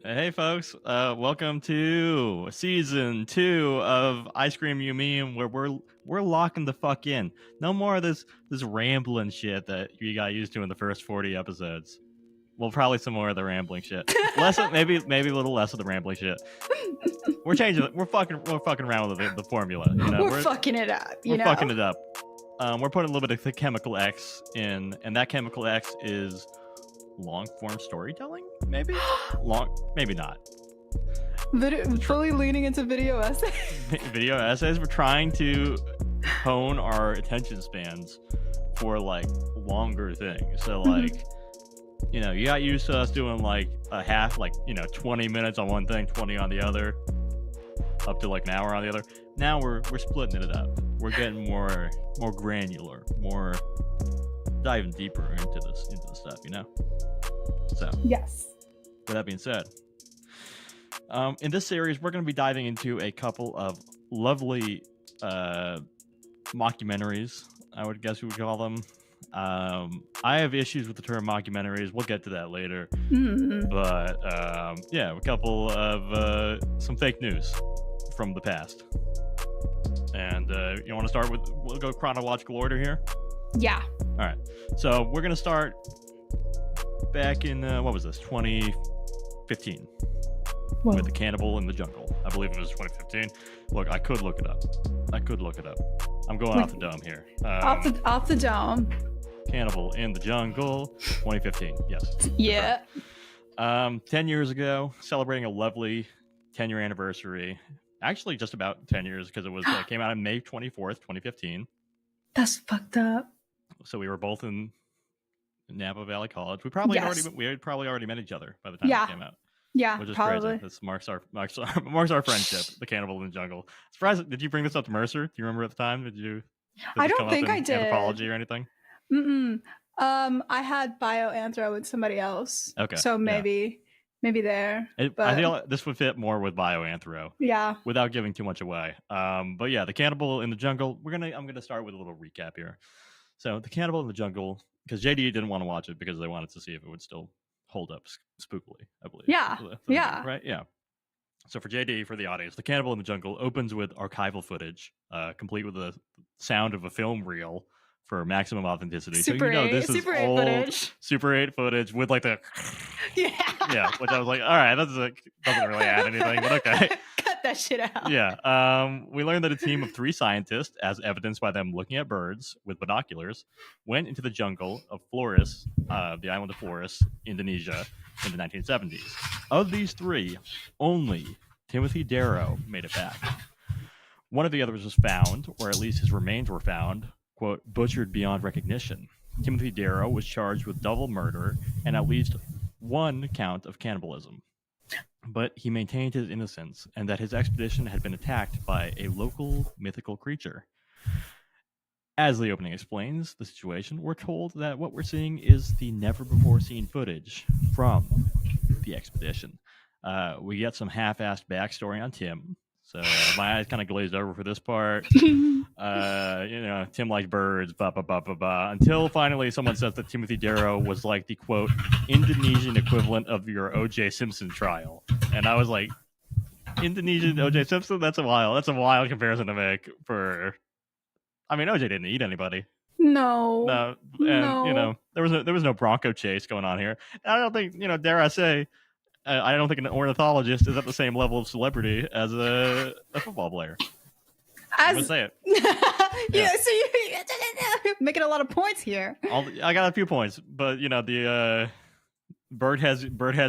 Hey folks, welcome to season 2 of Ice Cream You Mean, where we're locking the fuck in. No more of this rambling shit that you got used to in the first 40 episodes. Well, probably some more of the rambling shit. Maybe a little less of the rambling shit. We're changing it. We're fucking around with the formula. You know, we're fucking it up. We're fucking it up. We're putting a little bit of the chemical X in, and that chemical X is long form storytelling. Maybe not. Fully leaning into video essays. Video essays. We're trying to hone our attention spans for like longer things. So like, you know, you got used to us doing like a half, like, you know, 20 minutes on one thing, 20 on the other, up to like an hour on the other. Now we're splitting it up. We're getting more granular, more diving deeper into the stuff, you know. So yes. With that being said, in this series, we're going to be diving into a couple of lovely mockumentaries, I would guess we would call them. I have issues with the term mockumentaries. We'll get to that later. But yeah, a couple of some fake news from the past. And you want to start with, we'll go chronological order here? Yeah. All right. So we're going to start back in, what was this, 2015. Whoa. With the Cannibal in the Jungle. I believe it was 2015. Look, I could look it up. I'm going off the dome here. Off the dome. Cannibal in the Jungle, 2015. Yes. Yeah. 10 years ago, celebrating a lovely 10-year anniversary. Actually, just about 10 years, because it was came out on May 24th, 2015. That's fucked up. So we were both in Napa Valley College. We probably already met each other by the time it came out. Yeah, which is probably. crazy. This marks our friendship. The Cannibal in the Jungle. Surprised. Did you bring this up to Mercer? Do you remember at the time? I don't think I did. Anthropology or anything? I had bioanthro with somebody else. Okay. So maybe there. I feel this would fit more with bioanthro. Yeah. Without giving too much away. But yeah, the Cannibal in the Jungle. I'm gonna start with a little recap here. So the Cannibal in the Jungle, because JD didn't want to watch it because they wanted to see if it would still hold up spookily, I believe. Yeah. Right? Yeah. So for JD, for the audience, the Cannibal in the Jungle opens with archival footage, complete with the sound of a film reel for maximum authenticity. Super so you know 8, this is Super 8 old footage. Super 8 footage with like the yeah, which I was like, all right, that doesn't really add anything, but okay. Cut that shit out. Yeah. We learned that a team of 3 scientists, as evidenced by them looking at birds with binoculars, went into the jungle of Flores, the island of Flores, Indonesia, in the 1970s. Of these 3, only Timothy Darrow made it back. One of the others was found, or at least his remains were found, quote, butchered beyond recognition. Timothy Darrow was charged with double murder and at least 1 count of cannibalism. But he maintained his innocence and that his expedition had been attacked by a local mythical creature. As the opening explains the situation, we're told that what we're seeing is the never-before-seen footage from the expedition. We get some half-assed backstory on Tim. So my eyes kind of glazed over for this part. You know, Tim likes birds, until finally someone says that Timothy Darrow was like the, quote, Indonesian equivalent of your O.J. Simpson trial. And I was like, Indonesian O.J. Simpson? That's a wild comparison to make for... I mean, O.J. didn't eat anybody. No. You know, there was no Bronco chase going on here. And I don't think, you know, dare I say, I don't think an ornithologist is at the same level of celebrity as a football player. I'm gonna say it. Yeah, so you're making a lot of points here. I got a few points, but you know, the Bird has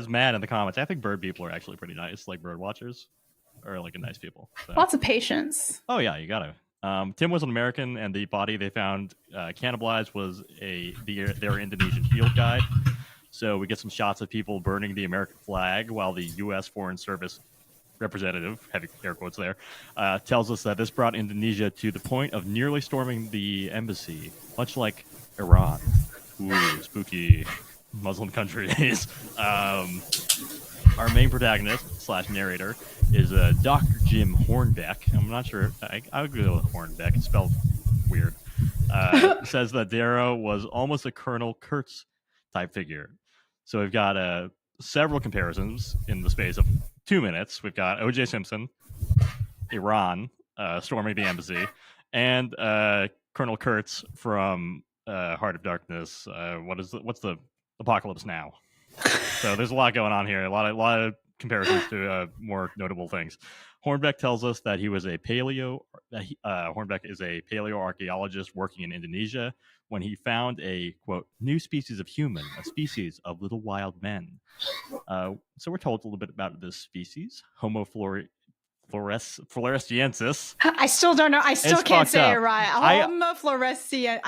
mad in the comments. I think bird people are actually pretty nice, like bird watchers are like a nice people. So. Lots of patience. Oh yeah, you gotta. Tim was an American, and the body they found cannibalized was their Indonesian field guide. So we get some shots of people burning the American flag while the U.S. Foreign Service representative, heavy air quotes there, tells us that this brought Indonesia to the point of nearly storming the embassy, much like Iran. Ooh, spooky Muslim countries. Our main protagonist / narrator is Dr. Jim Hornbeck. I'm not sure. I would go with Hornbeck. It's spelled weird. Says that Darrow was almost a Colonel Kurtz type figure. So we've got several comparisons in the space of 2 minutes. We've got O.J. Simpson, Iran storming the embassy, and Colonel Kurtz from Heart of Darkness. What's the Apocalypse Now? So there's a lot going on here. A lot of comparisons to more notable things. Hornbeck tells us that he was Hornbeck is a paleoarchaeologist working in Indonesia when he found a, quote, new species of human, a species of little wild men. So we're told a little bit about this species, Homo floresiensis. I still don't know. I still can't say it right. Homo floresiensis.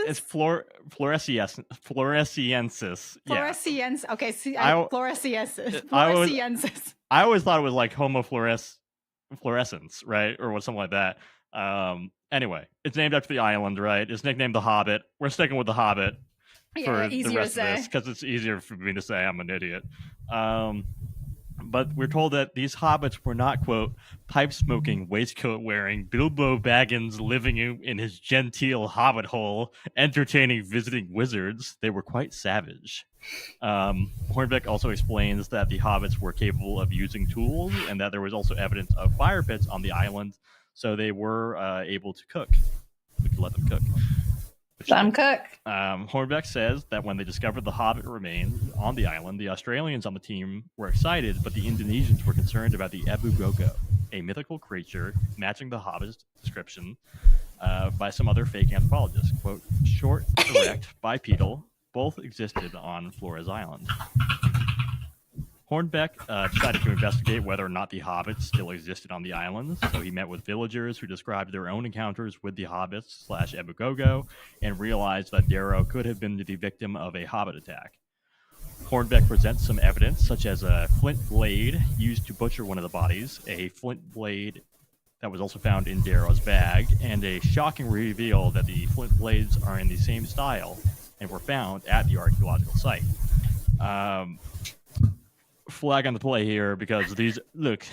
It's floresiensis. Yeah. Floresiensis. Okay, floresiensis. I always thought it was like Homo fluorescence, right, or something like that. Anyway, it's named after the island, right? It's nicknamed the Hobbit. We're sticking with the Hobbit for the rest of this because it's easier for me to say. I'm an idiot. But we're told that these hobbits were not, quote, pipe-smoking, waistcoat-wearing, Bilbo Baggins living in his genteel hobbit hole, entertaining visiting wizards. They were quite savage. Hornbeck also explains that the hobbits were capable of using tools and that there was also evidence of fire pits on the island, so they were able to cook. We could let them cook. Hornbeck says that when they discovered the Hobbit remains on the island, the Australians on the team were excited, but the Indonesians were concerned about the Ebu Gogo, a mythical creature matching the Hobbit's description by some other fake anthropologists. Quote, short, erect, bipedal, both existed on Flores Island. Hornbeck decided to investigate whether or not the hobbits still existed on the island, so he met with villagers who described their own encounters with the hobbits / Ebu Gogo and realized that Darrow could have been the victim of a hobbit attack. Hornbeck presents some evidence, such as a flint blade used to butcher one of the bodies, a flint blade that was also found in Darrow's bag, and a shocking reveal that the flint blades are in the same style and were found at the archaeological site. Flag on the play here because these look.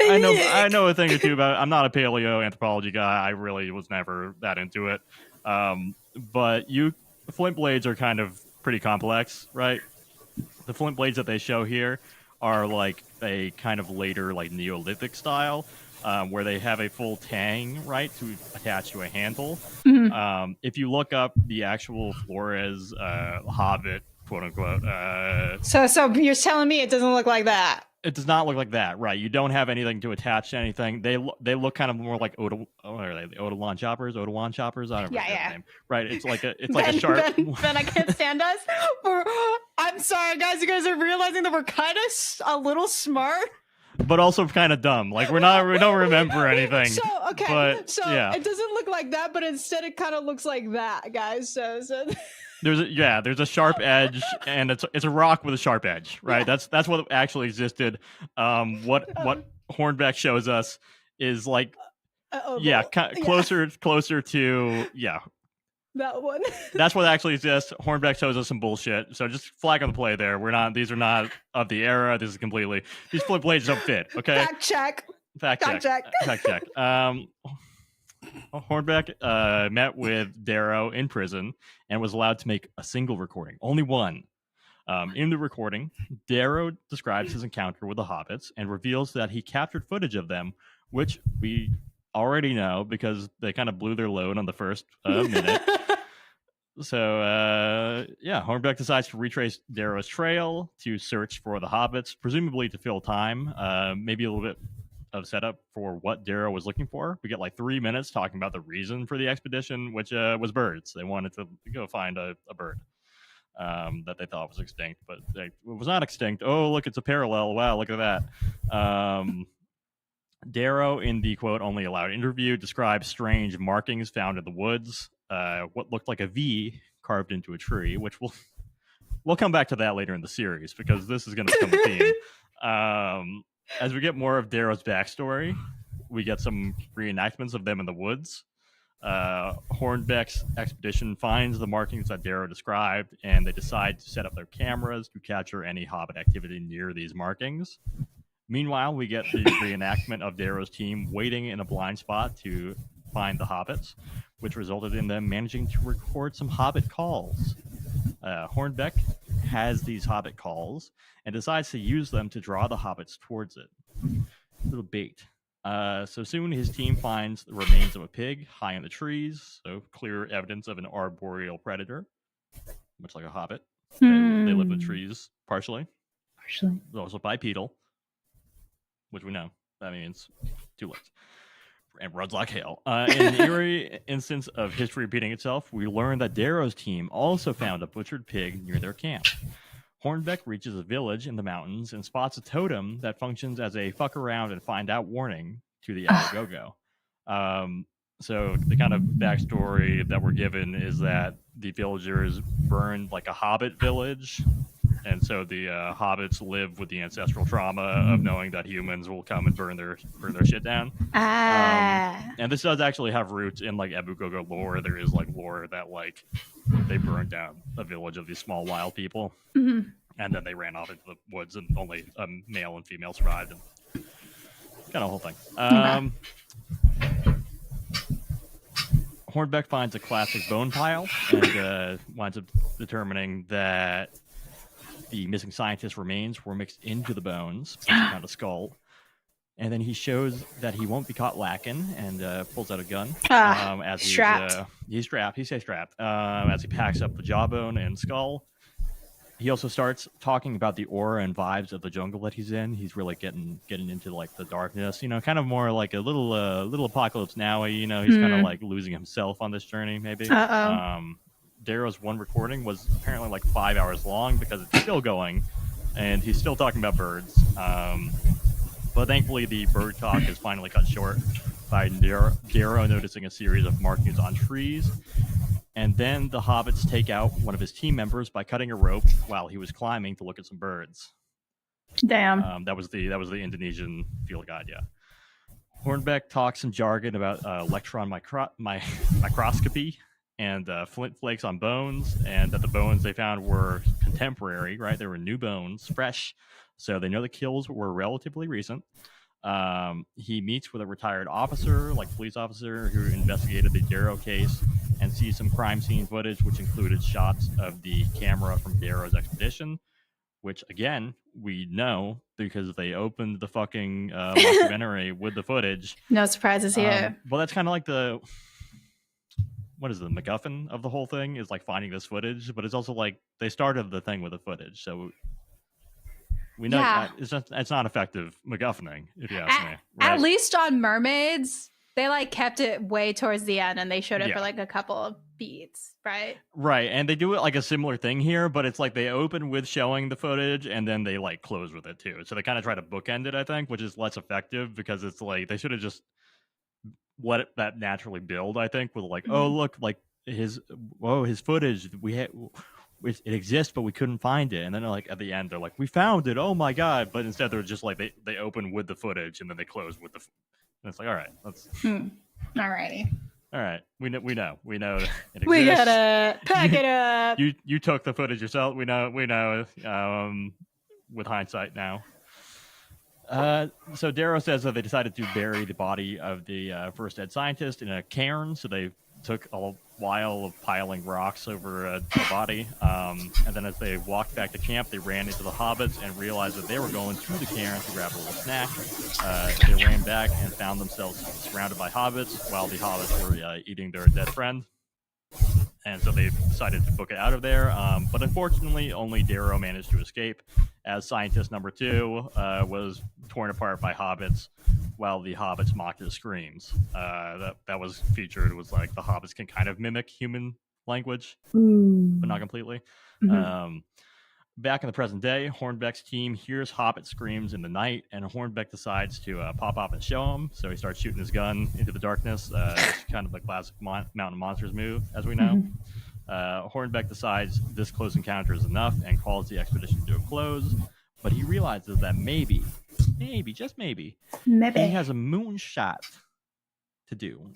I know a thing or two about it. I'm not a paleoanthropology guy. I really was never that into it. But flint blades are kind of pretty complex, right? The flint blades that they show here are like a kind of later like Neolithic style, where they have a full tang, right, to attach to a handle. Mm-hmm. If you look up the actual Flores Hobbit, quote unquote. So you're telling me it doesn't look like that? It does not look like that, right? You don't have anything to attach to anything. They look kind of more like Odawan choppers. I don't know their name. Right? It's like a sharp. Ben, I can't stand us. I'm sorry, guys. You guys are realizing that we're kind of a little smart, but also kind of dumb. Like we don't remember anything. So it doesn't look like that, but instead it kind of looks like that, guys. So. There's a sharp edge, and it's a rock with a sharp edge, right? Yeah. That's what actually existed. What Hornbeck shows us is like, closer to that one. That's what actually exists. Hornbeck shows us some bullshit. So just flag on the play there. These are not of the era. This is completely. These flip blades don't fit. Okay. Fact check. Hornbeck met with Darrow in prison and was allowed to make a single recording, only one. In the recording, Darrow describes his encounter with the hobbits and reveals that he captured footage of them, which we already know because they kind of blew their load on the first minute. So, Hornbeck decides to retrace Darrow's trail to search for the hobbits, presumably to fill time, maybe a little bit of setup for what Darrow was looking for. We get like 3 minutes talking about the reason for the expedition, which was birds. They wanted to go find a bird that they thought was extinct, but it was not extinct. Oh, look, it's a parallel. Wow, look at that. Darrow, in the quote only allowed interview, describes strange markings found in the woods, what looked like a V carved into a tree, which we'll come back to that later in the series because this is going to become a theme. As we get more of Darrow's backstory, we get some reenactments of them in the woods. Hornbeck's expedition finds the markings that Darrow described, and they decide to set up their cameras to capture any Hobbit activity near these markings. Meanwhile, we get the reenactment of Darrow's team waiting in a blind spot to find the Hobbits, which resulted in them managing to record some Hobbit calls. Hornbeck has these hobbit calls and decides to use them to draw the hobbits towards it. Little bait. So soon his team finds the remains of a pig high in the trees, so clear evidence of an arboreal predator, much like a hobbit. They live in the trees partially. Also bipedal, which we know. That means two legs. And runs like hell. In an eerie instance of history repeating itself, we learn that Darrow's team also found a butchered pig near their camp. Hornbeck reaches a village in the mountains and spots a totem that functions as a fuck around and find out warning to the Agogo. So the kind of backstory that we're given is that the villagers burned like a hobbit village. And so the hobbits live with the ancestral trauma of knowing that humans will come and burn their shit down. And this does actually have roots in like Abugogo lore. There is like lore that like they burned down a village of these small wild people, and then they ran off into the woods, and only a male and female survived. And kind of whole thing. Hornbeck finds a classic bone pile and winds up determining that the missing scientist's remains were mixed into the bones, found a skull, and then he shows that he won't be caught lacking and pulls out a gun as he's strapped. He stays strapped as he packs up the jawbone and skull. He also starts talking about the aura and vibes of the jungle that he's in. He's really getting into like the darkness, kind of more like a little Apocalypse Now. He's kind of like losing himself on this journey, maybe. Darrow's one recording was apparently like 5 hours long because it's still going, and he's still talking about birds. But thankfully, the bird talk is finally cut short by Darrow noticing a series of markings on trees. And then the hobbits take out one of his team members by cutting a rope while he was climbing to look at some birds. Damn. That was the Indonesian field guide, yeah. Hornbeck talks in jargon about electron microscopy and flint flakes on bones, and that the bones they found were contemporary, right? They were new bones, fresh, so they know the kills were relatively recent. He meets with a retired officer, like police officer, who investigated the Darrow case and sees some crime scene footage, which included shots of the camera from Darrow's expedition, which, again, we know because they opened the fucking documentary with the footage. No surprises here. Well, that's kind of like the... What is the MacGuffin of the whole thing is like finding this footage, but it's also like they started the thing with the footage, so we know it's not effective MacGuffining, if you ask me. Right? At least on mermaids, they like kept it way towards the end, and they showed it for like a couple of beats, right? Right, and they do it like a similar thing here, but it's like they open with showing the footage, and then they like close with it too. So they kind of try to bookend it, I think, which is less effective because it's like they should have just let that naturally build, I think, with like, oh look, like his footage, it exists, but we couldn't find it, and then like at the end they're like, we found it, oh my god, but instead they're just like they open with the footage and then they close with the, and it's like, all right, let's, alrighty, all right, we know it exists. We gotta pack it up. You took the footage yourself. We know. With hindsight now. So Darrow says that they decided to bury the body of the first dead scientist in a cairn. So they took a while of piling rocks over the body. And then as they walked back to camp, they ran into the hobbits and realized that they were going to the cairn to grab a little snack. They ran back and found themselves surrounded by hobbits while the hobbits were eating their dead friend. And so they decided to book it out of there. But unfortunately, only Darrow managed to escape, as scientist number 2 was torn apart by hobbits while the hobbits mocked his screams. That was featured, was like the hobbits can kind of mimic human language, but not completely. Back in the present day, Hornbeck's team hears hobbit screams in the night, and Hornbeck decides to pop up and show him. So he starts shooting his gun into the darkness. It's kind of the classic Mountain Monsters move, as we know. Hornbeck decides this close encounter is enough and calls the expedition to a close, but he realizes that maybe, just maybe, he has a moonshot to do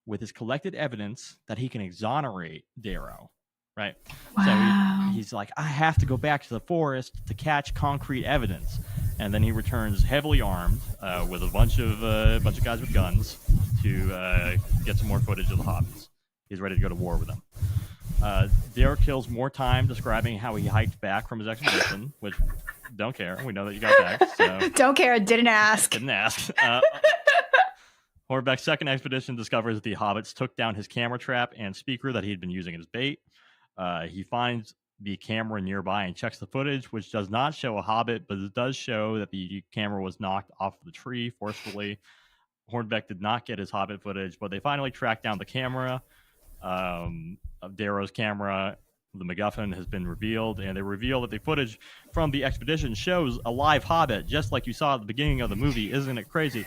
with his collected evidence that he can exonerate Darrow. Right. Wow. So he's like, I have to go back to the forest to catch concrete evidence, and then he returns heavily armed with a bunch of guys with guns to get some more footage of the hobbits. He's ready to go to war with them. Derek kills more time describing how he hiked back from his expedition, which don't care. We know that you got back, so Don't care. Didn't ask. didn't ask. Hornbeck's second expedition discovers that the hobbits took down his camera trap and speaker that he had been using as bait. He finds the camera nearby and checks the footage, which does not show a hobbit, but it does show that the camera was knocked off the tree forcefully. Hornbeck did not get his hobbit footage, but they finally tracked down the camera. Of Darrow's camera, the MacGuffin has been revealed, and they reveal that the footage from the expedition shows a live hobbit, just like you saw at the beginning of the movie. Isn't it crazy?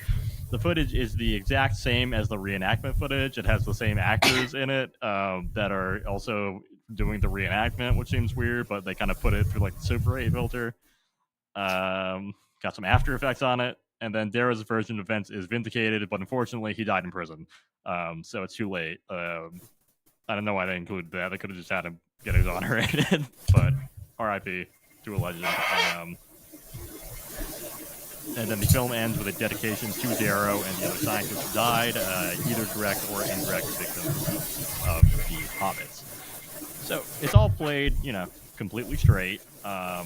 The footage is the exact same as the reenactment footage. It has the same actors in it that are also doing the reenactment, which seems weird, but they kind of put it through like the Super 8 filter. Got some After Effects on it, and then Darrow's version of events is vindicated, but unfortunately he died in prison, so it's too late. I don't know why they included that. They could have just had him get exonerated, but R.I.P. to a legend. And then the film ends with a dedication to Darrow and the other scientists who died, either direct or indirect victims of the hobbits. So it's all played, completely straight. But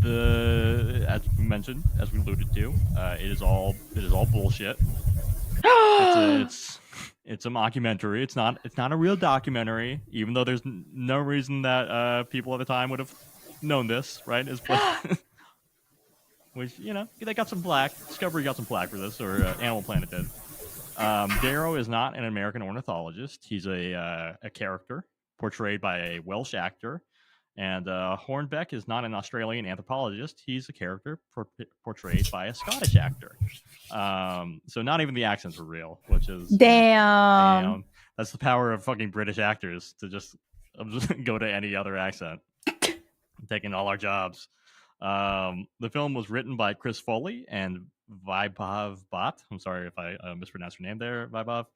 as we mentioned, as we alluded to, it is all bullshit. It's a mockumentary. It's not a real documentary, even though there's no reason that people at the time would have known this, right? Which, they got some flack. Discovery got some flack for this, or Animal Planet did. Darrow is not an American ornithologist. He's a character portrayed by a Welsh actor. And Hornbeck is not an Australian anthropologist. He's a character portrayed by a Scottish actor. So not even the accents were real, which is... Damn. That's the power of fucking British actors, to just go to any other accent. Taking all our jobs. The film was written by Chris Foley and Vaibhav Bhatt. I'm sorry if I mispronounced your name there, Vaibhav.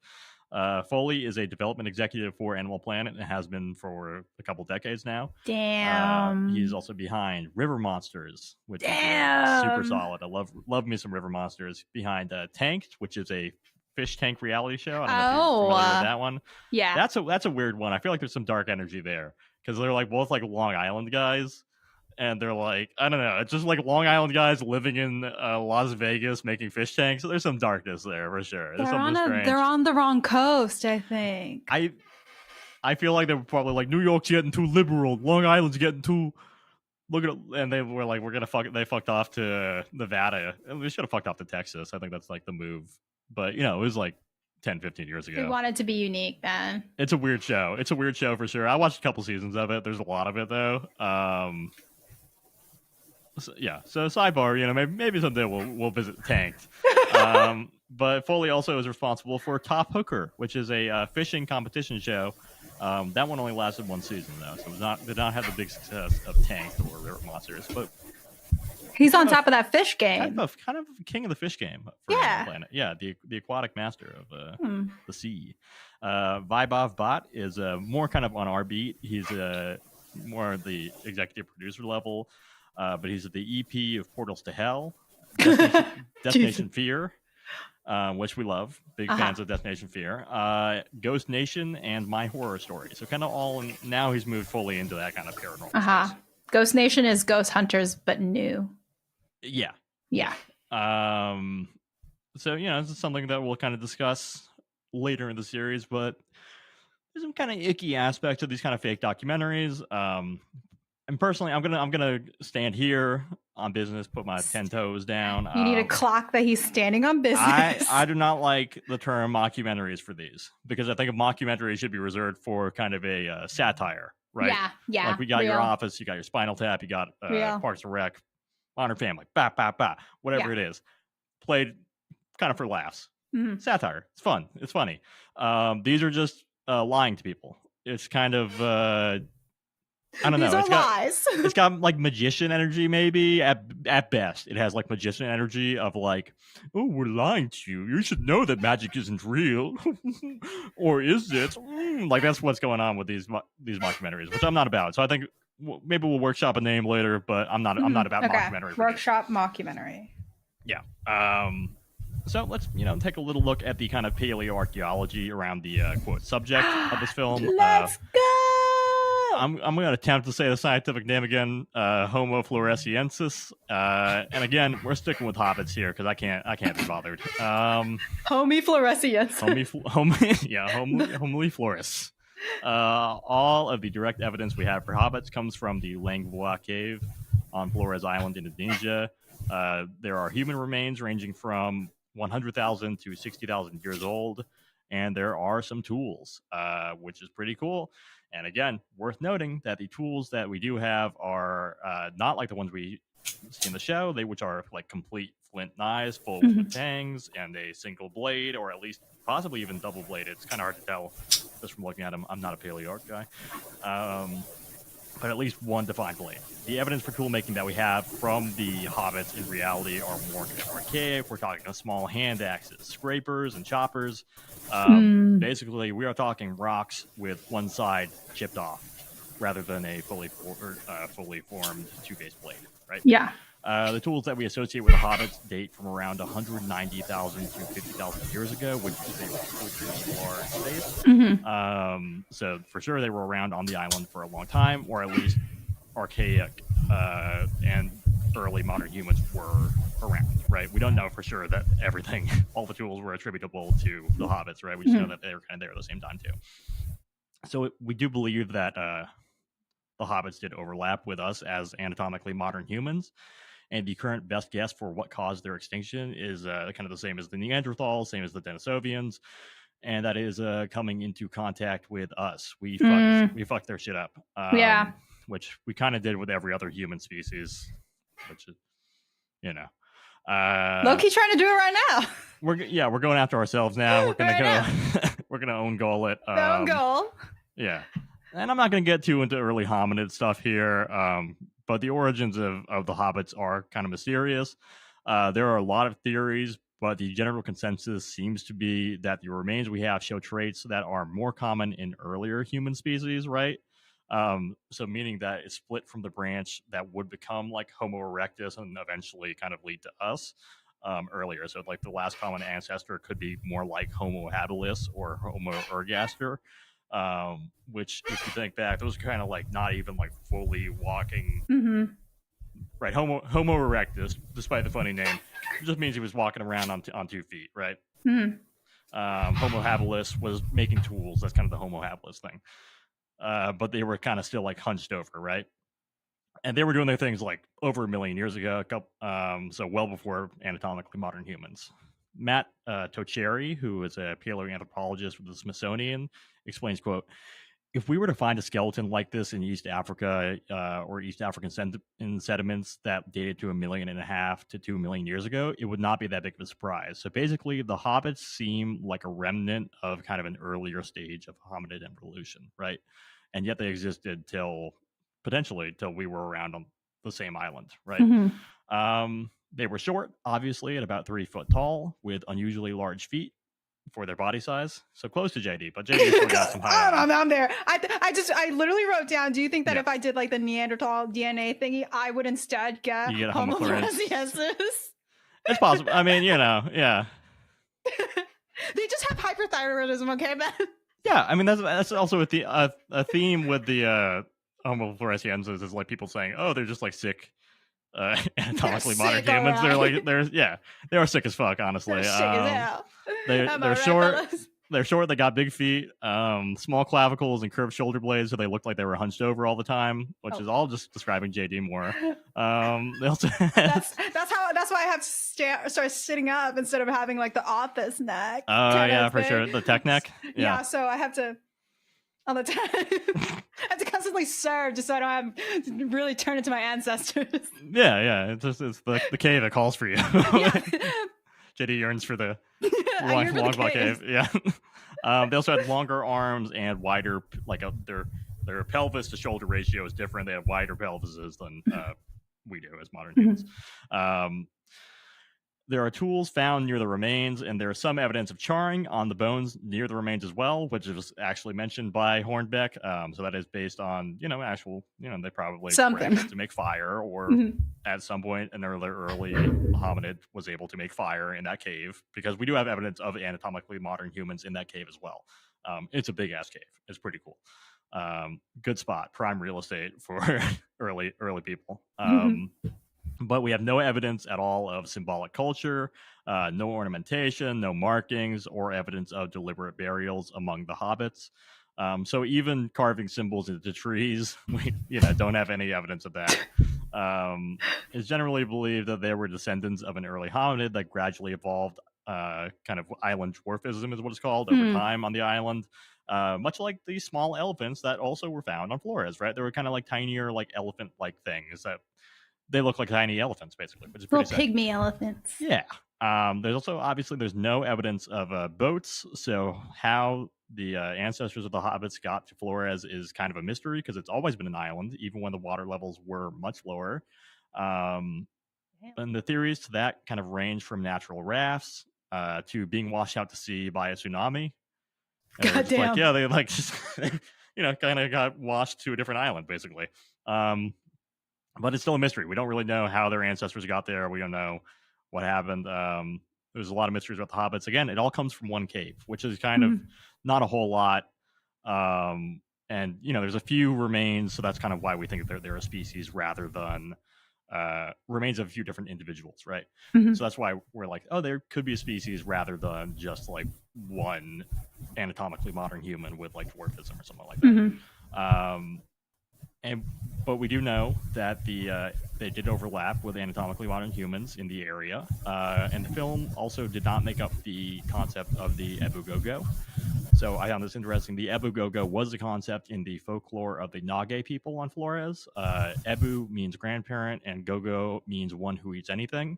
Foley is a development executive for Animal Planet and has been for a couple decades now. Damn. He's also behind River Monsters, which is super solid. I love me some River Monsters. Behind Tanked, which is a fish tank reality show. I don't know if you're familiar with that one. Yeah. That's a weird one. I feel like there's some dark energy there because they're like both like Long Island guys. And they're like, I don't know, it's just like Long Island guys living in Las Vegas making fish tanks. So there's some darkness there for sure. There's they're on the wrong coast, I think. I feel like they were probably like, New York's getting too liberal, Long Island's getting too... Look at it, and they were like, they fucked off to Nevada. They should have fucked off to Texas. I think that's like the move. But, it was like 10, 15 years ago. We wanted to be unique then. It's a weird show. It's a weird show for sure. I watched a couple seasons of it. There's a lot of it though. So sidebar, maybe someday we'll visit Tanked. But Foley also is responsible for Top Hooker, which is a fishing competition show. That one only lasted one season though, so did not have the big success of Tanked or River Monsters. But he's on top of that fish game. Kind of king of the fish game for Animal Planet. Yeah, the aquatic master of the sea. Vaibhav Bhatt is more kind of on our beat. He's more the executive producer level. But he's the EP of Portals to Hell, Destination Fear, which we love. Big fans of Destination Fear. Ghost Nation and My Horror Story. So kind of now he's moved fully into that kind of paranormal space. Ghost Nation is Ghost Hunters, but new. Yeah. Yeah. So, this is something that we'll kind of discuss later in the series, but there's some kind of icky aspects of these kind of fake documentaries. And personally, I'm gonna stand here on business, put my 10 toes down. You need a clock that he's standing on business. I do not like the term mockumentaries for these because I think a mockumentary should be reserved for kind of a satire, right? Yeah. Like we got Your Office, you got your Spinal Tap, you got Parks and Rec, Modern Family, whatever it is, played kind of for laughs. Mm-hmm. Satire, it's fun, it's funny. These are just lying to people. It's kind of. I don't know. It's got like magician energy, maybe at best. It has like magician energy of like, oh, we're lying to you. You should know that magic isn't real, or is it? Like that's what's going on with these mockumentaries, which I'm not about. So I think maybe we'll workshop a name later, but I'm not about mockumentary. Workshop mockumentary. Yeah. So let's take a little look at the kind of paleoarchaeology around the quote subject of this film. Let's go. I'm going to attempt to say the scientific name again, Homo floresiensis. And again, we're sticking with hobbits here because I can't be bothered. Homie fluorescence. Homily floris. All of the direct evidence we have for hobbits comes from the Langvois cave on Flores Island, Indonesia. There are human remains ranging from 100,000 to 60,000 years old, and there are some tools, which is pretty cool. And again, worth noting that the tools that we do have are not like the ones we see in the show, which are like complete flint knives full with fangs and a single blade, or at least possibly even double bladed. It's kind of hard to tell just from looking at them. I'm not a paleo guy. But at least one defined blade. The evidence for tool making that we have from the hobbits in reality are more archaic. We're talking small hand axes, scrapers, and choppers. Basically, we are talking rocks with one side chipped off, rather than a fully formed two-faced blade, right? Yeah. The tools that we associate with the hobbits date from around 190,000 to 50,000 years ago, which is a really large space. So for sure they were around on the island for a long time, or at least archaic and early modern humans were around, right? We don't know for sure that all the tools were attributable to the hobbits, right? We just know that they were kind of there at the same time too. So we do believe that the hobbits did overlap with us as anatomically modern humans. And the current best guess for what caused their extinction is kind of the same as the Neanderthals, same as the Denisovians, and that is coming into contact with us. We fucked their shit up. Which we kind of did with every other human species, which is, Loki trying to do it right now. We're going after ourselves now. We're gonna we're gonna own goal it. Own goal. Yeah, and I'm not gonna get too into early hominid stuff here. But the origins of the hobbits are kind of mysterious. There are a lot of theories, but the general consensus seems to be that the remains we have show traits that are more common in earlier human species, right? So meaning that it's split from the branch that would become like Homo erectus and eventually kind of lead to us earlier. So like the last common ancestor could be more like Homo habilis or Homo ergaster. Which, if you think back, those are kind of like not even like fully walking, right? Homo erectus, despite the funny name, it just means he was walking around on 2 feet, right? Homo habilis was making tools. That's kind of the Homo habilis thing. But they were kind of still like hunched over, right? And they were doing their things like over 1 million years ago, so well before anatomically modern humans. Matt Tocheri, who is a paleoanthropologist with the Smithsonian, explains, quote, if we were to find a skeleton like this in East Africa or East African sediments that dated to 1.5 million to 2 million years ago, it would not be that big of a surprise. So basically, the hobbits seem like a remnant of kind of an earlier stage of hominid evolution, right? And yet they existed potentially till we were around on the same island, right? They were short, obviously, at about 3 foot tall, with unusually large feet for their body size. So close to JD, but JD still got some high. I'm there. I literally wrote down, do you think that if I did like the Neanderthal DNA thingy, I would instead get Homo floresiensis? It's possible. I mean, yeah. They just have hyperthyroidism, okay, man? Yeah, I mean, that's also a theme with the Homo floresiensis is like people saying, oh, they're just like sick. Anatomically modern humans, they are sick as fuck, honestly. They're sick as hell. They're short. They're short. They got big feet, small clavicles, and curved shoulder blades, so they look like they were hunched over all the time, which is all just describing JD more. They also that's why I have to start sitting up instead of having like the office neck. Oh yeah, for sure, the tech neck. Yeah, so I have to. All the time. I have to constantly serve just so I don't have to really turn into my ancestors. Yeah. It's the cave that calls for you. JD yearns for the long cave. Yeah. They also had longer arms and wider, like their pelvis to shoulder ratio is different. They have wider pelvises than we do as modern humans. there are tools found near the remains, and there is some evidence of charring on the bones near the remains as well, which is actually mentioned by Hornbeck. So that is based on, actual, they probably were able to make fire, or at some point an early hominid was able to make fire in that cave, because we do have evidence of anatomically modern humans in that cave as well. It's a big ass cave. It's pretty cool. Good spot, prime real estate for early people. But we have no evidence at all of symbolic culture, no ornamentation, no markings, or evidence of deliberate burials among the hobbits. So even carving symbols into trees, we don't have any evidence of that. It's generally believed that they were descendants of an early hominid that gradually evolved, kind of island dwarfism is what it's called, over time on the island. Much like the small elephants that also were found on Flores, right? They were kind of like tinier, like elephant-like things that they look like tiny elephants, basically, which is pretty little pygmy elephants. Yeah. There's also, obviously, there's no evidence of boats, so how the ancestors of the hobbits got to Flores is kind of a mystery, because it's always been an island, even when the water levels were much lower. And the theories to that kind of range from natural rafts to being washed out to sea by a tsunami. God damn. Like, yeah, they like just, kind of got washed to a different island, basically. But it's still a mystery. We don't really know how their ancestors got there. We don't know what happened. There's a lot of mysteries about the hobbits. Again, it all comes from one cave, which is kind of not a whole lot. And, there's a few remains, so that's kind of why we think that they're a species rather than remains of a few different individuals, right? So that's why we're like, oh, there could be a species rather than just like one anatomically modern human with like dwarfism or something like that. But we do know that they did overlap with anatomically modern humans in the area, and the film also did not make up the concept of the Ebu-Gogo. So I found this interesting. The Ebu-Gogo was a concept in the folklore of the Nage people on Flores. Ebu means grandparent, and Gogo means one who eats anything.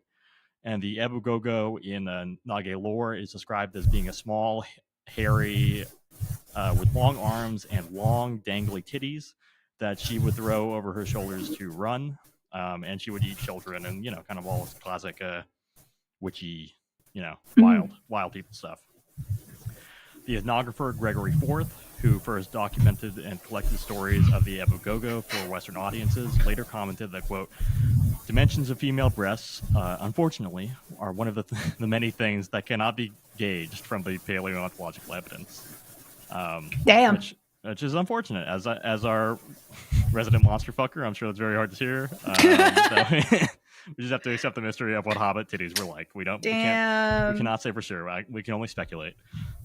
And the Ebu-Gogo in Nage lore is described as being a small, hairy, with long arms and long, dangly titties that she would throw over her shoulders to run, and she would eat children, and kind of all this classic witchy, wild people stuff. The ethnographer Gregory IV, who first documented and collected stories of the Ebu-Gogo for Western audiences, later commented that, quote, "Dimensions of female breasts, unfortunately, are one of the many things that cannot be gauged from the paleontological evidence." Damn. Which is unfortunate. As our resident monster fucker, I'm sure that's very hard to hear. So we just have to accept the mystery of what hobbit titties were like. We cannot say for sure. We can only speculate.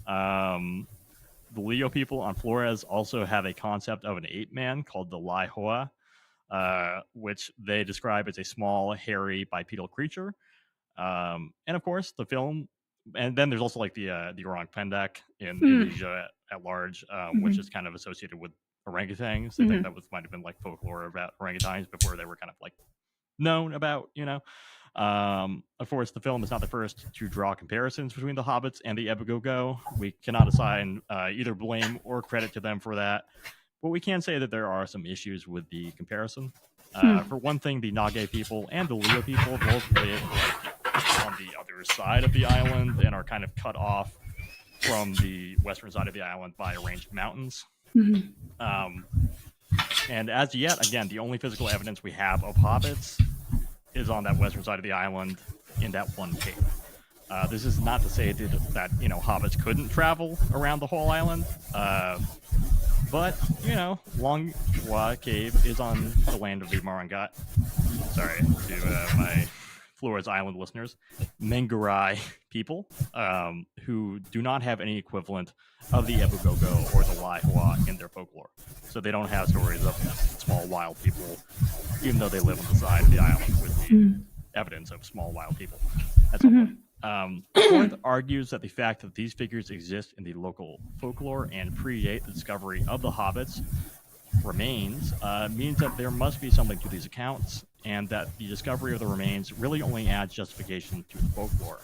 The Leo people on Flores also have a concept of an ape man called the Lai Hoa, which they describe as a small, hairy, bipedal creature. And of course, the film. And then there's also like the Orang Pendek in Indonesia at large, which is kind of associated with orangutans. They think that might have been like folklore about orangutans before they were kind of like known about, Of course, the film is not the first to draw comparisons between the hobbits and the Ebu-Gogo. We cannot assign either blame or credit to them for that. But we can say that there are some issues with the comparison. For one thing, the Nage people and the Leo people both live on the other side of the island and are kind of cut off from the western side of the island by a range of mountains. And as yet, again, the only physical evidence we have of hobbits is on that western side of the island in that one cave. This is not to say that hobbits couldn't travel around the whole island, but Long Hua Cave is on the land of the Marangat. Sorry to my Flores Island listeners, Mengurai people, who do not have any equivalent of the Ebu-Gogo or the Lai Hoa in their folklore. So they don't have stories of small wild people, even though they live on the side of the island with the evidence of small wild people at some point. Forth argues that the fact that these figures exist in the local folklore and predate the discovery of the hobbits remains means that there must be something to these accounts, and that the discovery of the remains really only adds justification to the folklore.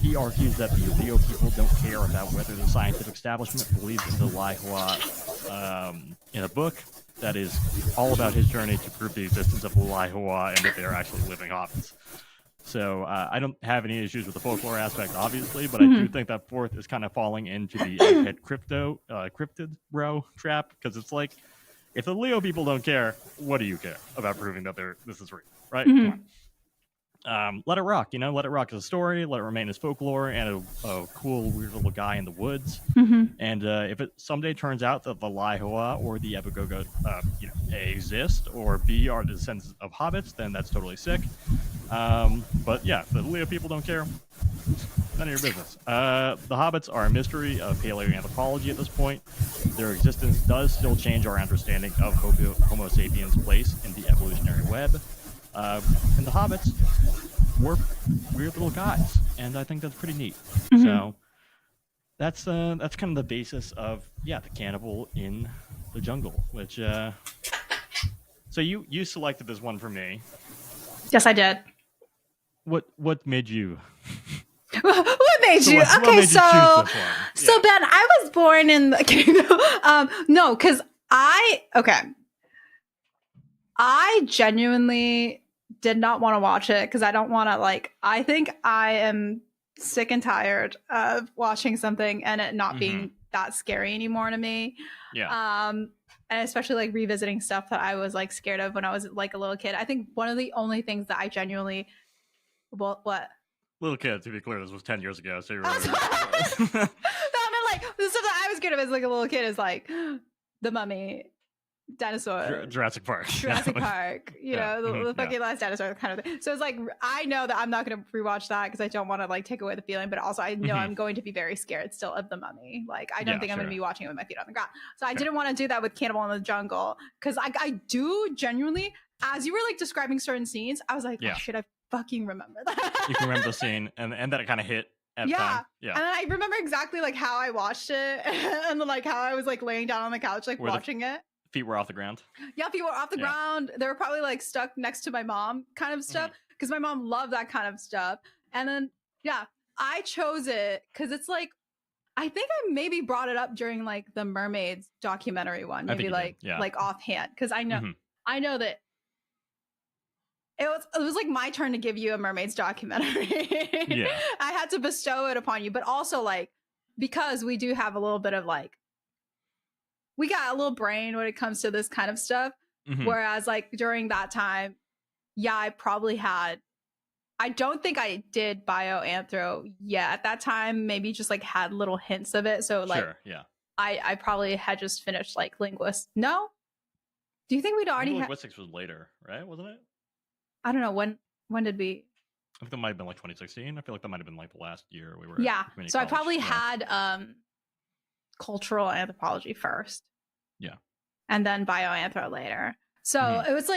He argues that the Leo people don't care about whether the scientific establishment believes in the Lai Hoa in a book that is all about his journey to prove the existence of the Lai Hoa and that they are actually living hobbits. So I don't have any issues with the folklore aspect, obviously, but I do think that fourth is kind of falling into the egghead cryptid bro trap, because it's like, if the Leo people don't care, what do you care about proving that this is real, right? Come on. Let it rock, let it rock as a story, let it remain as folklore and a cool, weird little guy in the woods. And if it someday turns out that the Laihoa or the Ebugogo, A, exist, or B, are the descendants of hobbits, then that's totally sick. But yeah, the Leo people don't care. None of your business. The hobbits are a mystery of paleoanthropology at this point. Their existence does still change our understanding of Homo sapiens' place in the evolutionary web. And the hobbits were weird little guys, and I think that's pretty neat. So that's kind of the basis of the cannibal in the jungle. Which so you selected this one for me. Yes, I did. What made you? What made you? Okay, so Ben, I was born in the no, because I genuinely did not want to watch it because I don't want to I think I am sick and tired of watching something and it not being that scary anymore to me. Yeah. And especially revisiting stuff that I was scared of when I was a little kid. I think one of the only things that I genuinely what? Little kid, to be clear, this was 10 years ago, so you're really... No, I mean, the stuff that I was scared of as a little kid is The Mummy, dinosaur, Jurassic Park, the fucking last dinosaur kind of thing. So it's I know that I'm not going to rewatch that because I don't want to take away the feeling, but also I know I'm going to be very scared still of The Mummy. I don't think I'm going to be watching it with my feet on the ground. So I didn't want to do that with Cannibal in the Jungle because I do genuinely, as you were describing certain scenes, I was oh, should I fucking remember that? You can remember the scene and that it kind of hit at the time. Yeah. And then I remember exactly how I watched it and then how I was laying down on the couch watching it. Feet were off the ground. Yeah, feet were off the ground. They were probably stuck next to my mom kind of stuff because my mom loved that kind of stuff. And then I chose it because it's I think I maybe brought it up during the Mermaids documentary one, maybe offhand, because I know that it was my turn to give you a Mermaids documentary. Yeah. I had to bestow it upon you, but also because we do have a little bit of we got a little brain when it comes to this kind of stuff. Whereas during that time, I probably had, I don't think I did bioanthro yet at that time, maybe just had little hints of it. So sure, yeah. I probably had just finished linguist. No? Do you think we'd already linguistics was later, right? Wasn't it? I don't know. When did we? I think that might have been 2016. I feel like that might have been the last year we were. Yeah. So college. I probably had cultural anthropology first. Yeah. And then bioanthro later. So it was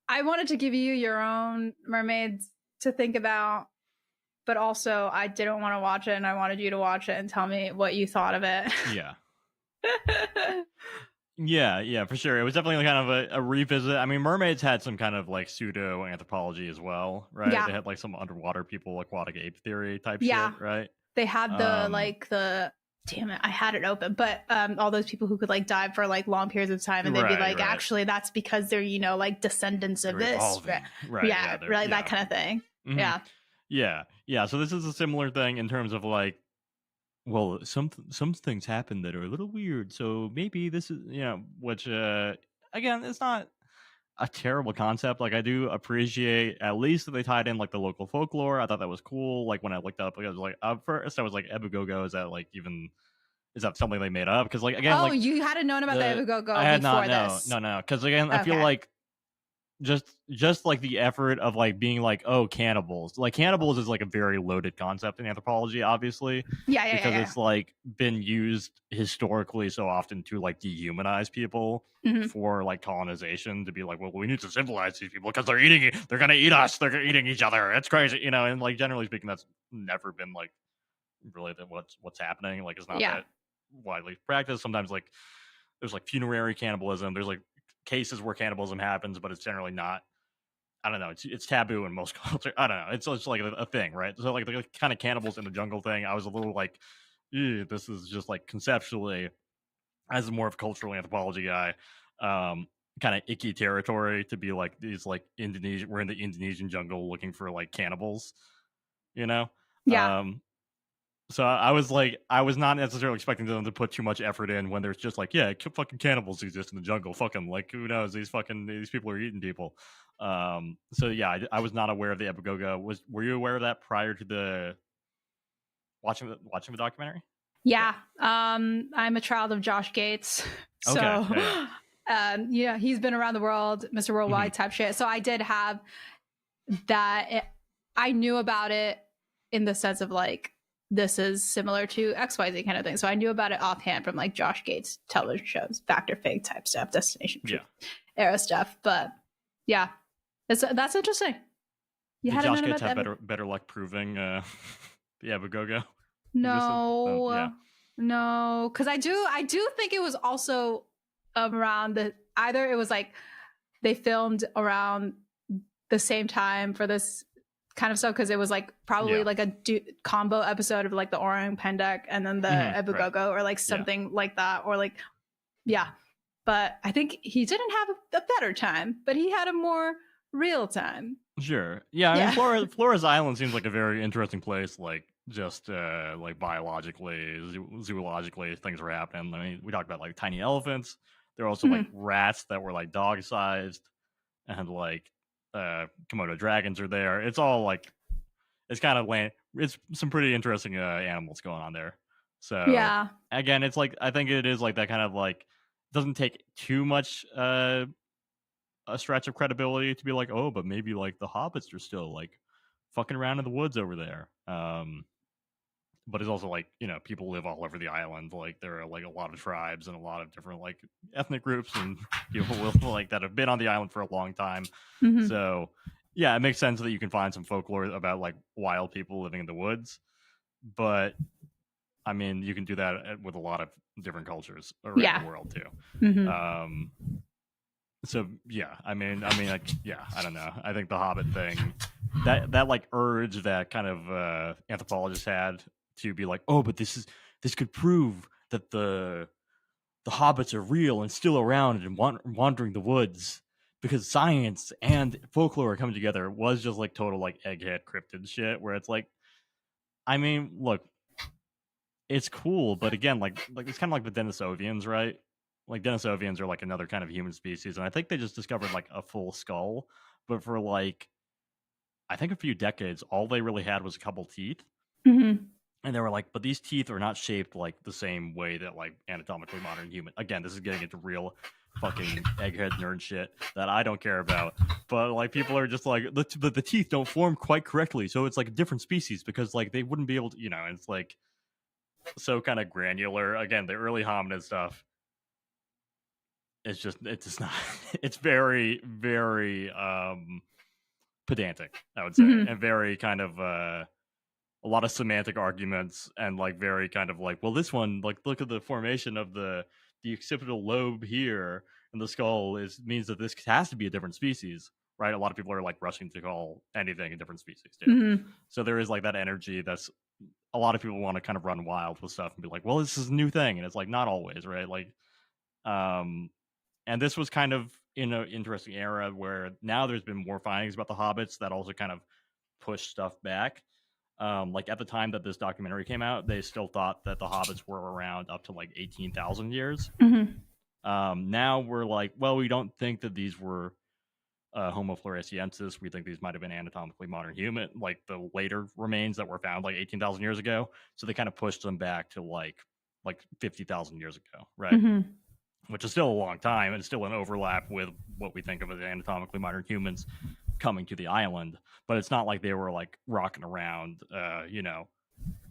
I wanted to give you your own Mermaids to think about, but also I didn't want to watch it and I wanted you to watch it and tell me what you thought of it. Yeah. Yeah, for sure. It was definitely kind of a revisit. I mean, Mermaids had some kind of pseudo anthropology as well, right? Yeah. They had some underwater people, aquatic ape theory type shit, right? They had the damn it, I had it open, but all those people who could dive for long periods of time, and they'd be actually that's because they're descendants of they're this, right? Yeah, that kind of thing. Yeah. So this is a similar thing in terms of well, some things happen that are a little weird, so maybe this is which again, it's not a terrible concept. I do appreciate at least that they tied in the local folklore. I thought that was cool. When I looked up, I was first I was Ebugogo, is that even is that something they made up? Because again, you hadn't known about the Ebugogo before this. No. Because again, I feel just the effort of being oh, cannibals. Cannibals is a very loaded concept in anthropology, obviously. Yeah. Because it's been used historically so often to dehumanize people for colonization, to be well, we need to civilize these people because they're gonna eat us, they're eating each other. It's crazy, and generally speaking, that's never been really what's happening. It's not that widely practiced. Sometimes there's funerary cannibalism. There's cases where cannibalism happens, but it's generally not. I don't know. It's taboo in most cultures. I don't know. It's a thing, right? So the kind of cannibals in the jungle thing, I was a little this is just conceptually, as more of a cultural anthropology guy, kind of icky territory to be like these like Indonesia. We're in the Indonesian jungle looking for like cannibals, you know. Yeah. So I was like, I was not necessarily expecting them to put too much effort in when there's just like, yeah, fucking cannibals exist in the jungle. Fucking like, who knows? These people are eating people. So yeah, I was not aware of the Epigoga. Were you aware of that prior to the watching the documentary? Yeah. I'm a child of Josh Gates. So, Okay. yeah, he's been around the world, Mr. Worldwide type shit. So I did have that. I knew about it in the sense of like, this is similar to XYZ kind of thing. So I knew about it offhand from like Josh Gates television shows, Factor Fig type stuff, Destination Truth era stuff. But yeah, that's interesting. Did Josh Gates have better luck proving the Epigoga? No, no, because I do think it was also around either it was like they filmed around the same time for this kind of stuff because it was like probably like a combo episode of like the Orang Pendek and then the Epigogo or like something like that or like but I think he didn't have a better time, but he had a more real time. Sure. Yeah, I mean, Flores Island seems like a very interesting place, like just like biologically, zoologically, things were happening. I mean, we talked about like tiny elephants. There are also like rats that were like dog sized, and like Komodo dragons are there. It's all like it's kind of it's some pretty interesting animals going on there. So again, it's like I think it is like that kind of like doesn't take too much a stretch of credibility to be like, oh, but maybe like the hobbits are still like fucking around in the woods over there. But it's also like, you know, people live all over the island. Like there are like a lot of tribes and a lot of different like ethnic groups and people like that have been on the island for a long time. So yeah, it makes sense that you can find some folklore about like wild people living in the woods. But I mean, you can do that with a lot of different cultures around the world too. So yeah, I mean, like, yeah, I don't know. I think the Hobbit thing, that like urge that kind of anthropologists had to be like, oh, but this could prove that the hobbits are real and still around and wandering the woods because science and folklore are coming together was just like total like egghead cryptid shit where it's like, I mean, look, it's cool, but again, like it's kind of like the Denisovians, right? Like Denisovians are like another kind of human species, and I think they just discovered like a full skull, but for like I think a few decades, all they really had was a couple teeth. And they were like, but these teeth are not shaped like the same way that like anatomically modern human. Again, this is getting into real fucking egghead nerd shit that I don't care about. But like people are just like the teeth don't form quite correctly, so it's like a different species because like they wouldn't be able to, you know. And it's like so kind of granular. Again, the early hominid stuff. It's just not. It's very very pedantic, I would say, and very kind of a lot of semantic arguments and like very kind of like, well, this one, like, look at the formation of the occipital lobe here and the skull means that this has to be a different species, right? A lot of people are like rushing to call anything a different species too. So there is like that energy that's a lot of people want to kind of run wild with stuff and be like, well, this is a new thing, and it's like not always, right? Like, and this was kind of in an interesting era where now there's been more findings about the hobbits that also kind of push stuff back. Like at the time that this documentary came out, they still thought that the hobbits were around up to like 18,000 years. Now we're like, well, we don't think that these were Homo floresiensis. We think these might have been anatomically modern human, like the later remains that were found like 18,000 years ago. So they kind of pushed them back to like 50,000 years ago, right? Which is still a long time and still an overlap with what we think of as anatomically modern humans coming to the island, but it's not like they were like rocking around you know,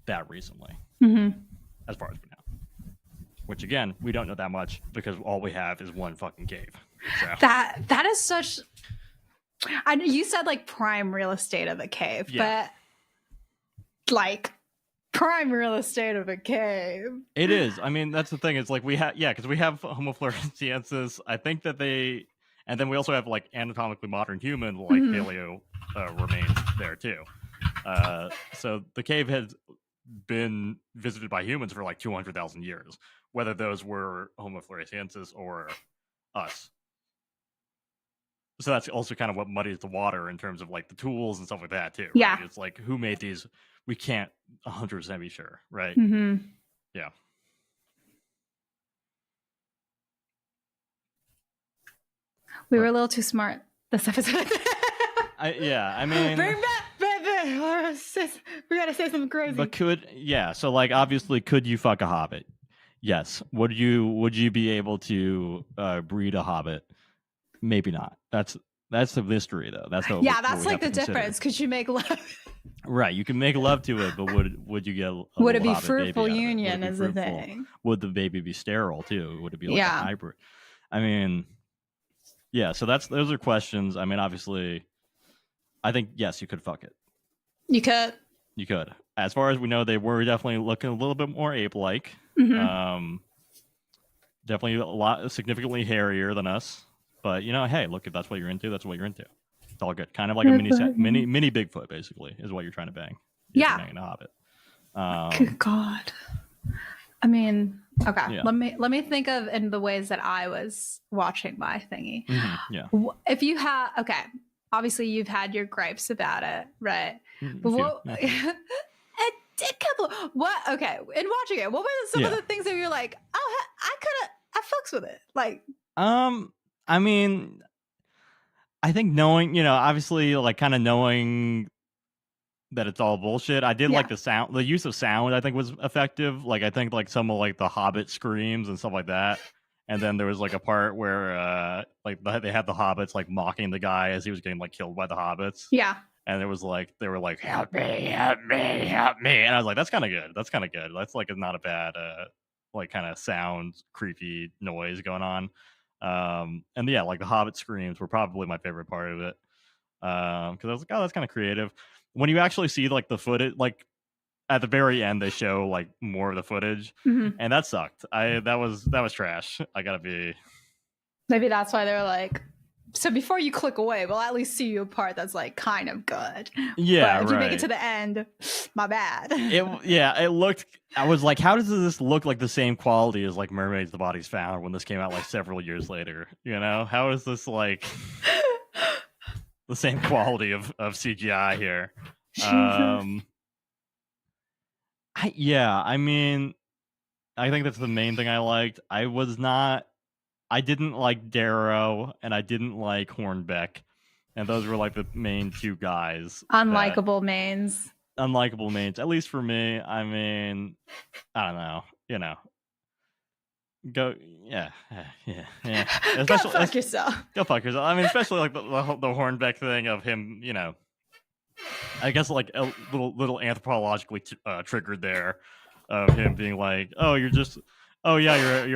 that recently, as far as we know, which again we don't know that much because all we have is one fucking cave. So that is such, I know you said like prime real estate of a cave, but like prime real estate of a cave, it is. I mean, that's the thing. It's like we have because we have Homo floresiensis. I think that they, and then we also have like anatomically modern human like paleo remains there too. So the cave has been visited by humans for like 200,000 years, whether those were Homo floresiensis or us. so that's also kind of what muddies the water in terms of like the tools and stuff like that too. Right? Yeah. It's like who made these? We can't 100% be sure, right? Mm-hmm. Yeah. We were a little too smart this episode. I mean, bring back. We gotta say something crazy. But so like obviously, could you fuck a hobbit? Yes. Would you be able to breed a hobbit? Maybe not. That's the mystery though. That's what that's like the difference. Could you make love? Right, you can make love to it, but would you get would it be fruitful union is the thing? Would the baby be sterile too? Would it be like a hybrid? I mean, yeah, so those are questions. I mean, obviously I think yes, you could fuck it. You could. As far as we know, they were definitely looking a little bit more ape-like. Mm-hmm. Definitely significantly hairier than us. But hey, look, if that's what you're into, that's what you're into. It's all good. Kind of like a mini Bigfoot, basically, is what you're trying to bang. You're banging a hobbit. Good God. I mean, okay. Yeah. Let me think of in the ways that I was watching my thingy. Mm-hmm. Yeah. If you have obviously you've had your gripes about it, right? But what? Okay, in watching it, what were some of the things that you're like, oh, I fucks with it, like? I mean, I think knowing, obviously, like kind of knowing that it's all bullshit. I did like the use of sound. I think was effective. Like I think like some of like the Hobbit screams and stuff like that. And then there was like a part where like they had the hobbits like mocking the guy as he was getting like killed by the hobbits. Yeah. And it was like they were like, help me, help me, help me. And I was like, that's kind of good. That's kind of good. That's like not a bad like kind of sound creepy noise going on. And yeah, like the Hobbit screams were probably my favorite part of it. Because I was like, oh, that's kind of creative. When you actually see like the footage, like at the very end, they show like more of the footage, and that sucked. That was trash. I gotta be. Maybe that's why they're like. So before you click away, we'll at least see you a part that's like kind of good. Yeah, but if you make it to the end, my bad. It looked. I was like, how does this look like the same quality as like Mermaids: The Bodies Found when this came out like several years later? How is this like the same quality of CGI here? I mean, I think that's the main thing I liked. I didn't like Darrow and I didn't like Hornbeck, and those were like the main two guys. Unlikable mains. Unlikable mains, at least for me. I mean, I don't know. Go, yeah. Go fuck yourself. Go fuck yourself. I mean, especially like the Hornbeck thing of him, I guess like a little anthropologically triggered there, of him being like, oh, you're a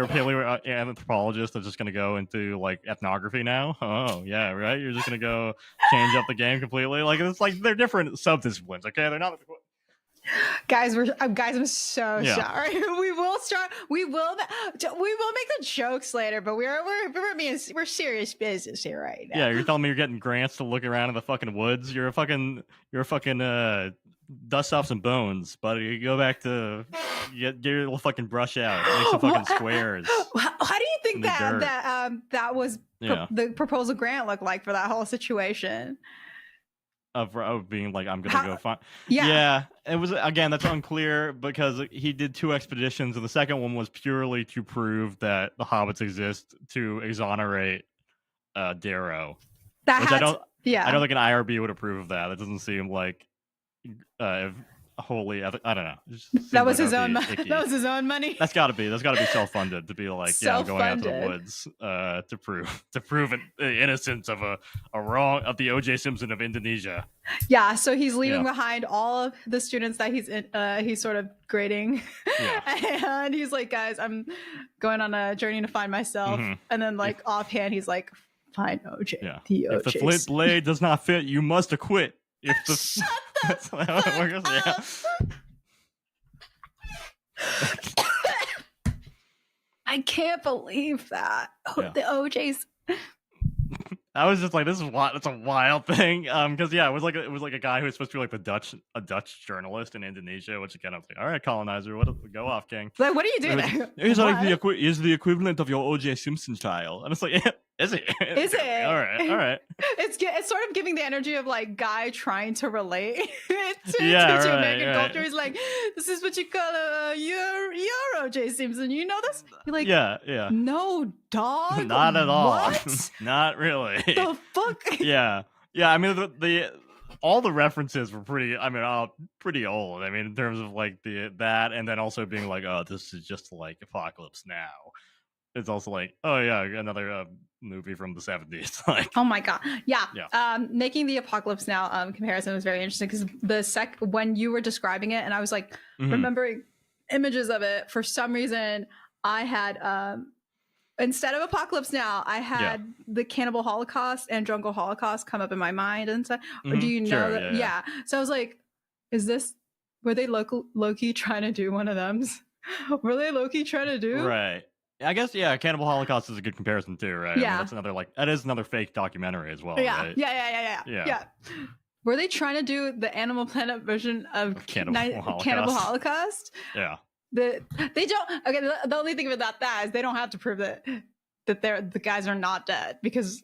paleo anthropologist that's just gonna go into like ethnography now. Oh yeah, right. You're just gonna go change up the game completely. Like it's like they're different subdisciplines. Okay, they're not. Guys, I'm so sorry. We will make the jokes later, but we're serious business here right now. Yeah, you're telling me you're getting grants to look around in the fucking woods. You're a fucking dust off some bones, buddy. You go back to get your little fucking brush out, make some fucking squares. How do you think that was the proposal grant looked like for that whole situation? Of being like, I'm gonna go find. Yeah, it was, again, that's unclear because he did 2 expeditions, and the second one was purely to prove that the hobbits exist to exonerate Darrow. I don't think an IRB would approve of that. It doesn't seem like wholly. I don't know. That was his own money. That was his own money. That's got to be self-funded to be like, I'm going out to the woods to prove the innocence of of the O.J. Simpson of Indonesia. Yeah, so he's leaving behind all of the students that he's sort of grading, and he's like, guys, I'm going on a journey to find myself, and then like offhand, he's like, find O.J. Yeah. If the flint blade does not fit, you must acquit. Shut the fuck up. I can't believe that. The OJ's. I was just like, this is wild. It's a wild thing. Because it was like a guy who was supposed to be like a Dutch journalist in Indonesia, which again I was like, all right, colonizer, go off, king. Like, what are you doing there? He's like is the equivalent of your O.J. Simpson trial, and it's like, Is it? Is it? All right. It's sort of giving the energy of like guy trying to relate to Yeah, American right. culture. He's like, this is what you call a Euro, J. Simpson. You know this? You're like, Yeah. no, dog. Not at all. What? Not really. The fuck? Yeah. I mean, the all the references were pretty. I mean, pretty old. I mean, in terms of like that, and then also being like, oh, this is just like Apocalypse Now. It's also like, oh yeah, another movie from the 70s. Like, oh my god, yeah. Yeah. Making the Apocalypse Now comparison was very interesting because when you were describing it, and I was like remembering images of it. For some reason, I had instead of Apocalypse Now, I had the Cannibal Holocaust and Jungle Holocaust come up in my mind and stuff. Or do you know that? Yeah. So I was like, were they low-key trying to do one of them? Were they low-key trying to do? Right. I guess, Cannibal Holocaust is a good comparison too, right? Yeah. I mean, that is another fake documentary as well, Yeah. right? Yeah. Were they trying to do the Animal Planet version of Cannibal Holocaust? Yeah. They don't. Okay, the only thing about that is they don't have to prove that the guys are not dead, because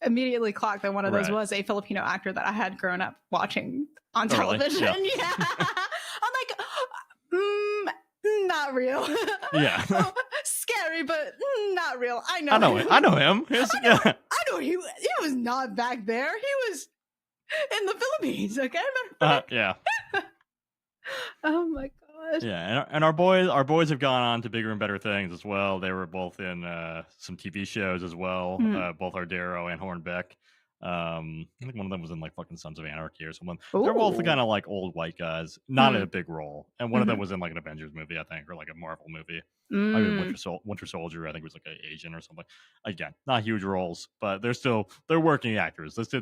immediately clocked that one of those was a Filipino actor that I had grown up watching on television. Really? Yeah. I'm like, not real. Yeah. Scary, but not real. I know him. I know him. I know he was not back there. He was in the Philippines. Okay. Yeah. Oh my gosh. Yeah, and our boys have gone on to bigger and better things as well. They were both in some TV shows as well. Both Ardero and Hornbeck. I think one of them was in like fucking Sons of Anarchy or something. Ooh. They're both kind of like old white guys, not in a big role. And one of them was in like an Avengers movie, I think, or like a Marvel movie. I mean, Winter Soldier, I think, was like an Asian or something. Again, not huge roles, but they're working actors. This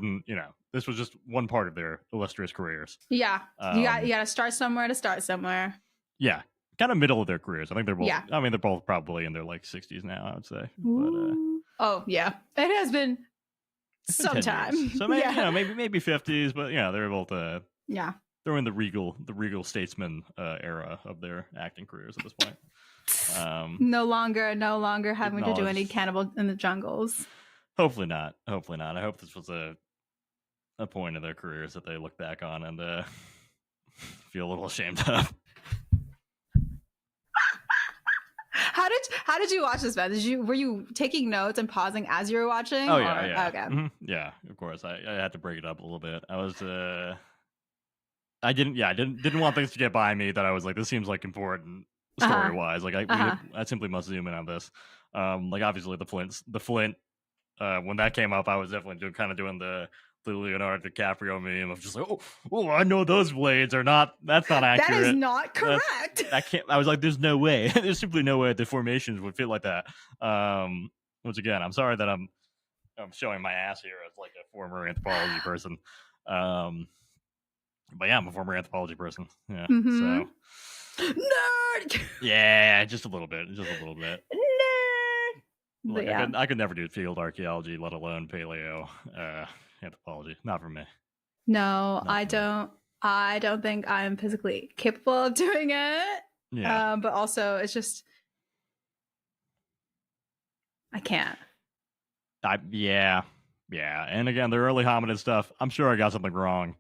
was just one part of their illustrious careers. Yeah, you got to start somewhere to start somewhere. Yeah, kind of middle of their careers. I think they're both. Yeah. I mean, they're both probably in their like 60s now, I would say. But, oh yeah, it has been some time. So maybe maybe 50s, but they're both they're in the regal statesman era of their acting careers at this point. No longer having to do any Cannibal in the Jungles. Hopefully not. I hope this was a point in their careers that they look back on and feel a little ashamed of. How did you watch this, Ben? Were you taking notes and pausing as you were watching? Oh yeah. Okay. Mm-hmm. Yeah, of course. I had to break it up a little bit. I didn't want things to get by me that I was like, this seems like important story wise. Like I simply must zoom in on this. Like obviously the Flint. When that came up, I was definitely doing the Leonardo DiCaprio meme of just like, oh, I know those blades are not. That's not accurate. That is not correct. I was like, there's no way. There's simply no way the formations would fit like that. Once again, I'm sorry that I'm showing my ass here as like a former anthropology person. But yeah, I'm a former anthropology person. Yeah. Mm-hmm. So nerd. Yeah, just a little bit. Nerd. Like, I could never do field archaeology, let alone paleo anthropology. Not for me. No, I don't. I don't think I'm physically capable of doing it. Yeah. But also, it's just I can't. Yeah. And again, the early hominid stuff. I'm sure I got something wrong.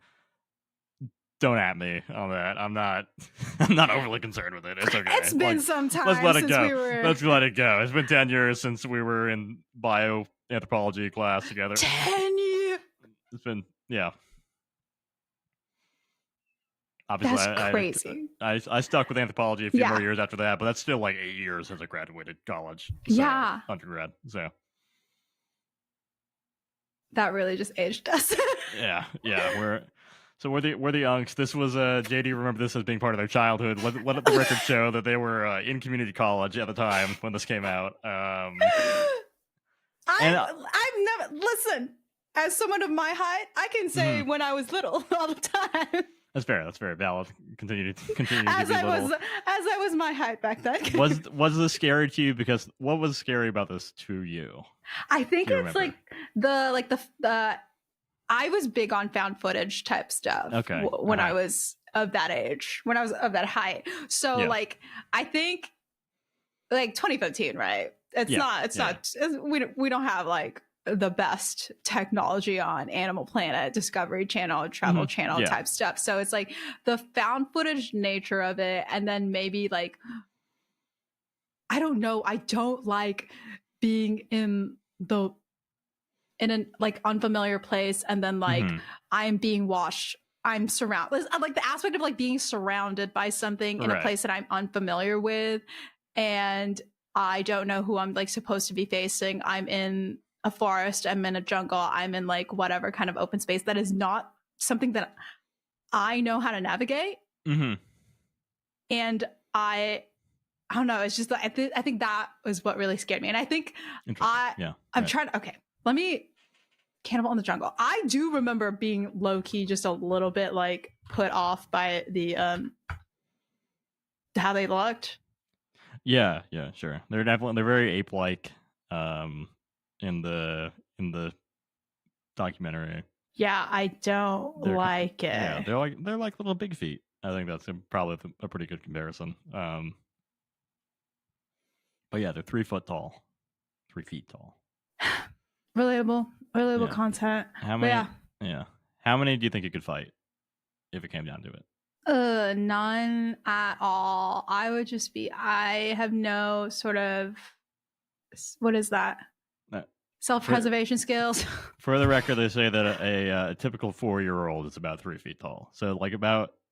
Don't at me on that. I'm not overly concerned with it. It's okay. It's been some time. Let's let it go. We Let's let it go. It's been 10 years since we were in bioanthropology class together. 10 years. It's been Obviously, that's crazy. I stuck with anthropology a few more years after that, but that's still like 8 years since I graduated college. Undergrad. So that really just aged us. Yeah. We're the unks. This was JD. Remember this as being part of their childhood. Let the record show that they were in community college at the time when this came out. I've never listen. As someone of my height, I can say when I was little all the time. That's fair. That's very valid. Continue to be little. As I was my height back then. Was this scary to you? Because what was scary about this to you? I think it's like the I was big on found footage type stuff. Okay. When I was of that age, when I was of that height. So like I think like 2015, right? It's Yeah, not. It's yeah. not. We don't have like the best technology on Animal Planet, Discovery Channel, Travel Channel Yeah. type stuff. So it's like the found footage nature of it, and then maybe like I don't know. I don't like being in an like unfamiliar place, and then like I'm being watched. I'm surrounded. I like the aspect of like being surrounded by something in a Right. place that I'm unfamiliar with, and I don't know who I'm like supposed to be facing. I'm in a forest. I'm in a jungle. I'm in like whatever kind of open space that is not something that I know how to navigate. And I don't know. It's just I think that was what really scared me. And I think I'm trying to. Okay, let me. Cannibal in the Jungle. I do remember being low key just a little bit like put off by the how they looked. Yeah, sure. They're very ape like in the documentary. Yeah, I don't like it. Yeah, they're like little big feet. I think that's probably a pretty good comparison. But yeah, they're 3 feet tall. Relatable content. How many? Yeah. How many do you think you could fight if it came down to it? None at all. I would just be. I have no sort of. What is that? Self-preservation skills. For the record, they say that a typical 4-year-old is about 3 feet tall. So like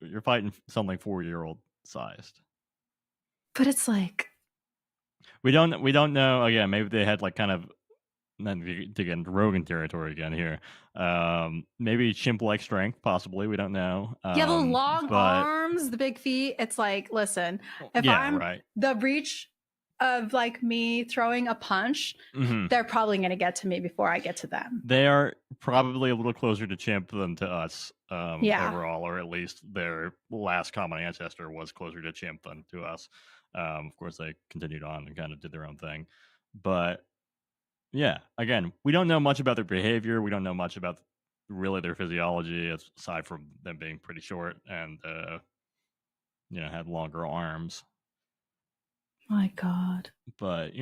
you're fighting something 4-year-old sized. But it's like we don't know. Again, maybe they had like kind of. Then to get into Rogan territory again here. Maybe chimp-like strength, possibly. We don't know. The long arms, the big feet. It's like, listen, if I'm the reach of like me throwing a punch, they're probably going to get to me before I get to them. They are probably a little closer to chimp than to us overall, or at least their last common ancestor was closer to chimp than to us. Of course, they continued on and kind of did their own thing. But yeah, again, we don't know much about their behavior. We don't know much about really their physiology, aside from them being pretty short and had longer arms. My God. But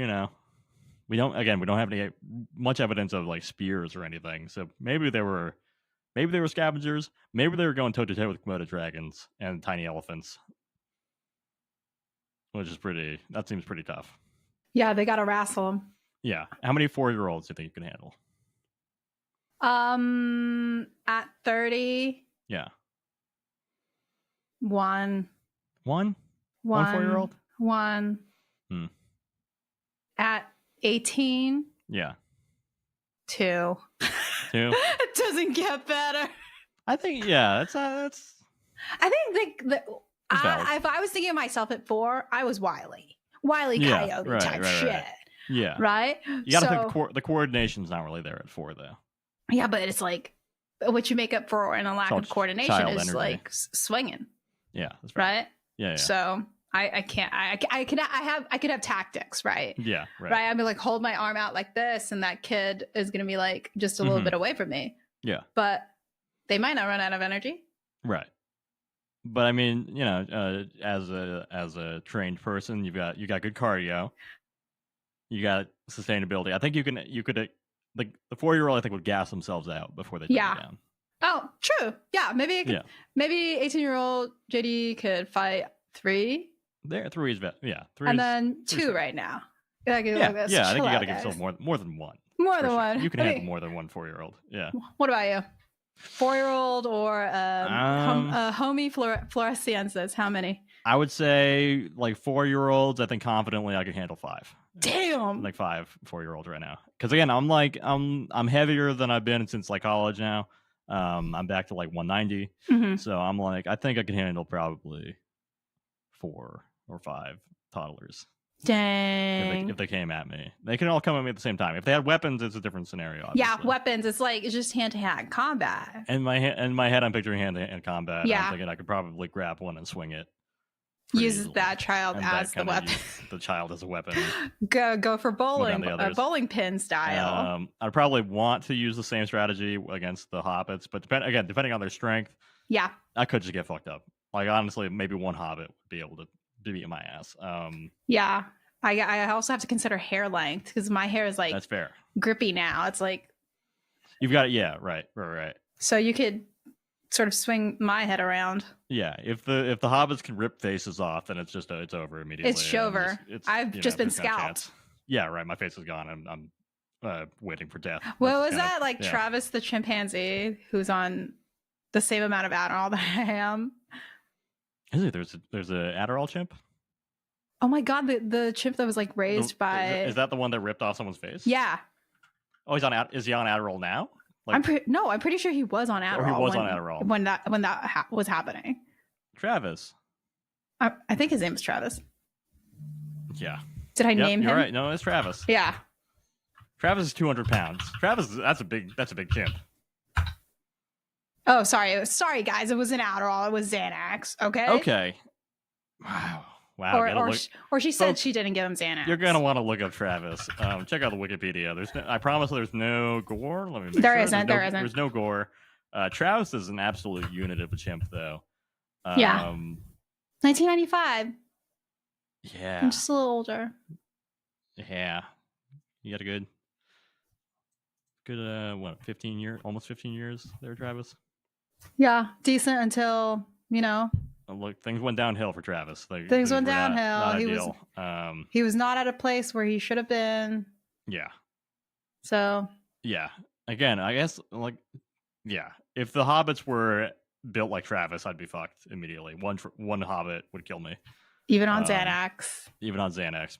we don't have any much evidence of like spears or anything. So maybe they were scavengers. Maybe they were going toe to toe with Komodo dragons and tiny elephants, which is that seems pretty tough. Yeah, they got to wrestle them. Yeah. How many 4-year-olds do you think you can handle? At 30. Yeah. One 4-year-old? One. At 18. Yeah. 2. It doesn't get better. I think, yeah, that's. I think if I was thinking of myself at 4, I was Wile Coyote type shit. Yeah. Right? You got to think the coordination's not really there at 4, though. Yeah, but it's like what you make up for in a lack of coordination is energy. Like swinging. Yeah. That's right. Yeah. So I can't. I could have tactics, right? Yeah. Right. I'd be like, hold my arm out like this, and that kid is gonna be like just a little bit away from me. Yeah. But they might not run out of energy. Right. But I mean, as a trained person, you got good cardio. You got sustainability. I think you could like the 4-year-old I think would gas themselves out before they turn down. Oh, true. Yeah, maybe maybe 18-year-old JD could fight 3. There, 3 is 3. And then 2 right now. I think you got to give yourself more than one. More than one. You can handle more than one 4-year-old. Yeah. What about you? 4-year-old or homie floresiensis? How many? I would say like 4-year-olds. I think confidently I could handle 5. Damn. Like 5 4-year-olds right now. Because again, I'm heavier than I've been since like college now. I'm back to like 190. So I'm like, I think I can handle probably 4 or 5 toddlers. Dang. If they came at me, they can all come at me at the same time. If they had weapons, it's a different scenario. Obviously. Yeah, weapons. It's just hand-to-hand combat. In my head, I'm picturing hand-to-hand combat. Yeah. I'm thinking I could probably grab one and swing it. Uses that child as the weapon. The child as a weapon. Go for bowling, bowling pin style. I'd probably want to use the same strategy against the hobbits, but depending on their strength, I could just get fucked up. Like honestly, maybe one hobbit would be able to beat my ass. Yeah. I also have to consider hair length because my hair is like That's fair. grippy now. It's like You've got it. Yeah, right. so you could sort of swing my head around. Yeah, if the hobbits can rip faces off, then it's over immediately. It's over. I've just been scalped. Yeah, right. My face is gone. I'm waiting for death. What was that? Like Travis the chimpanzee, who's on the same amount of Adderall that I am. Is it? There's a Adderall chimp? Oh my god, the chimp that was like raised by. Is that the one that ripped off someone's face? Yeah. Oh, is he on Adderall now? Like, I'm pretty sure he was on Adderall. Or he was on Adderall when that was happening. Travis. I think his name was Travis. Yeah. Did I name him? You're right. No, it's Travis. Yeah. Travis is 200 pounds. Travis, that's a big chimp. Oh, sorry, guys. It was an Adderall. It was Xanax. Okay. Okay. Wow. Or she said she didn't give him Xanax. You're gonna want to look up Travis. Check out the Wikipedia. I promise there's no gore. Let me make there sure. Isn't. There's no gore. Travis is an absolute unit of a chimp, though. Yeah. 1995. Yeah. I'm just a little older. Yeah. You got a good 15 years, almost 15 years there, Travis. Yeah, decent until Look, things went downhill for Travis. Things went downhill. He was not at a place where he should have been. Yeah. So. Yeah. Again, I guess if the hobbits were built like Travis, I'd be fucked immediately. One hobbit would kill me. Even on Xanax.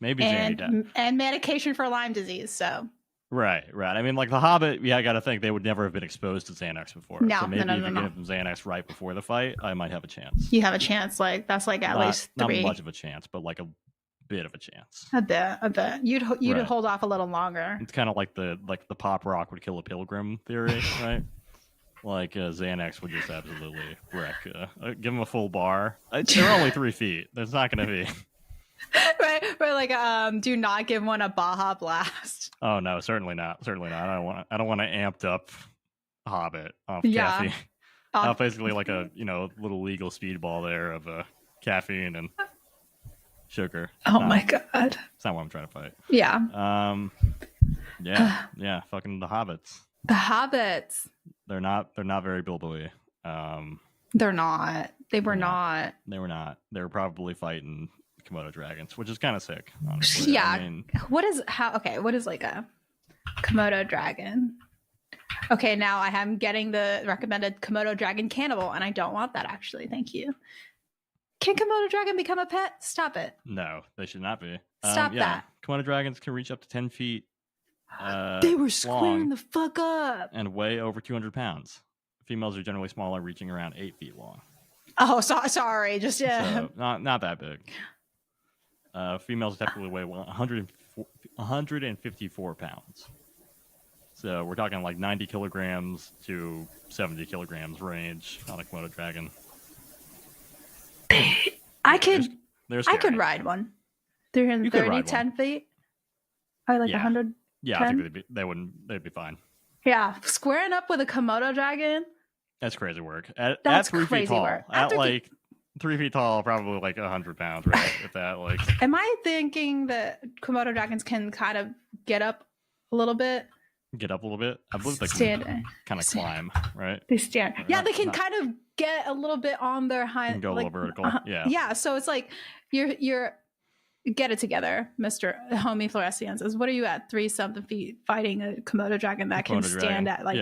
Maybe and medication for Lyme disease. So. Right. I mean, like the Hobbit, I got to think they would never have been exposed to Xanax before. No, so maybe if you no. give them Xanax right before the fight, I might have a chance. You have a chance. Like that's like at least 3. Not much of a chance, but like a bit of a chance. A bit. You'd hold off a little longer. It's kind of like the pop rock would kill a pilgrim theory, right? Like Xanax would just absolutely wreck. Give them a full bar. They're only 3 feet. There's not going to be. Right, like do not give one a Baja Blast. Oh no, certainly not. I don't want to amped up Hobbit off caffeine. Basically like a little legal speedball there of caffeine and sugar. My god, it's not what I'm trying to fight. Yeah. Yeah. Fucking the Hobbits. The Hobbits. They're not very bilbo-y. They're not. They were not. They were not. They were probably fighting Komodo dragons, which is kind of sick, honestly. Yeah. I mean, what is like a Komodo dragon? Okay, now I am getting the recommended Komodo dragon Cannibal, and I don't want that actually. Thank you. Can Komodo dragon become a pet? Stop it. No, they should not be. Stop that. Komodo dragons can reach up to 10 feet. They were squaring the fuck up. And weigh over 200 pounds. Females are generally smaller, reaching around 8 feet long. Oh, sorry. Just So, not that big. Females typically weigh 154 pounds. So we're talking like 90 kilograms to 70 kilograms range on a Komodo dragon. I could ride one. 330, 10 feet. I like 100. Yeah, I think they'd be fine. Yeah, squaring up with a Komodo dragon. That's crazy work. That's 3 crazy feet tall. work. At like 3 feet tall, probably like 100 pounds, right? If that like. Am I thinking that Komodo dragons can kind of get up a little bit? Get up a little bit. I believe they can kind of climb, right? They stand. Yeah, they can kind of get a little bit on their hind. Go a little vertical. Yeah. Yeah. So it's like you're get it together, Mr. Homie Floresiensis. What are you at 3-something feet fighting a Komodo dragon that can stand at like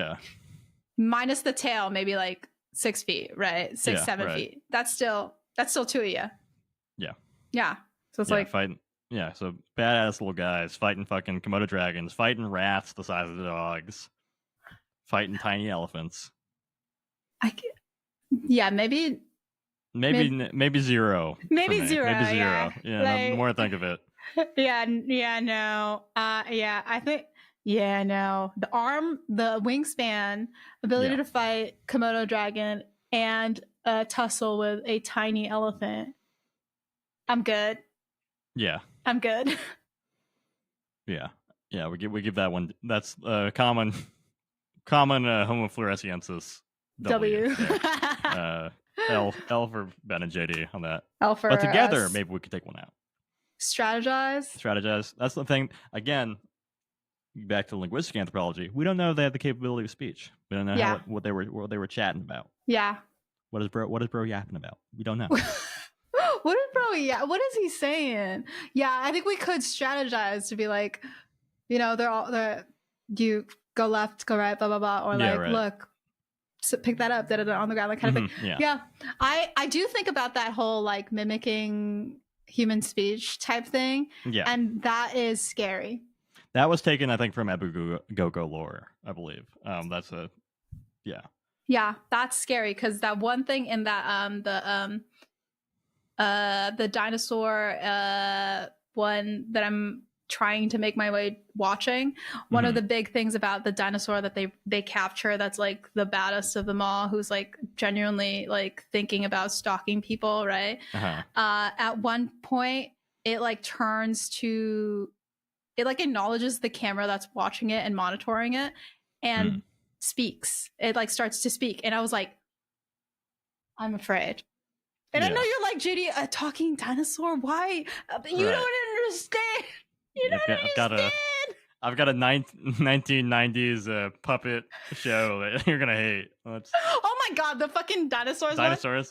minus the tail, maybe like 6 feet, right? 6-7 feet. That's still 2 of you. Yeah. Yeah. So it's like fighting. Yeah, so badass little guys fighting fucking Komodo dragons, fighting rats the size of the dogs, fighting tiny elephants. Maybe zero. Maybe zero. Yeah, like, the more I think of it. No. I think no. The wingspan, ability to fight Komodo dragon and tussle with a tiny elephant. I'm good. Yeah. I'm good. Yeah. We give that one. That's common Homo floresiensis W. L for Ben and JD on that. L for but together, us. maybe we could take one out. Strategize. That's the thing. Again, back to linguistic anthropology. We don't know if they have the capability of speech. We don't know what they were chatting about. Yeah. What is bro yapping about? We don't know. What is bro? Yeah. What is he saying? Yeah, I think we could strategize to be like, you know, you go left, go right, blah blah blah, or like, look, so pick that up, on the ground, like kind of thing. Yeah. I do think about that whole like mimicking human speech type thing. Yeah. And that is scary. That was taken, I think, from Ebu Gogo lore, I believe. That's a Yeah, that's scary because that one thing in that the dinosaur one that I'm trying to make my way watching, one of the big things about the dinosaur that they capture that's like the baddest of them all, who's like genuinely like thinking about stalking people, right? At one point it like turns to, it like acknowledges the camera that's watching it and monitoring it and speaks. It like starts to speak, and I was like, I'm afraid. And I know you're like, JD, a talking dinosaur? Why? You don't understand. You don't understand. I've got a 1990s puppet show that you're gonna hate. Oh my god, the fucking dinosaurs.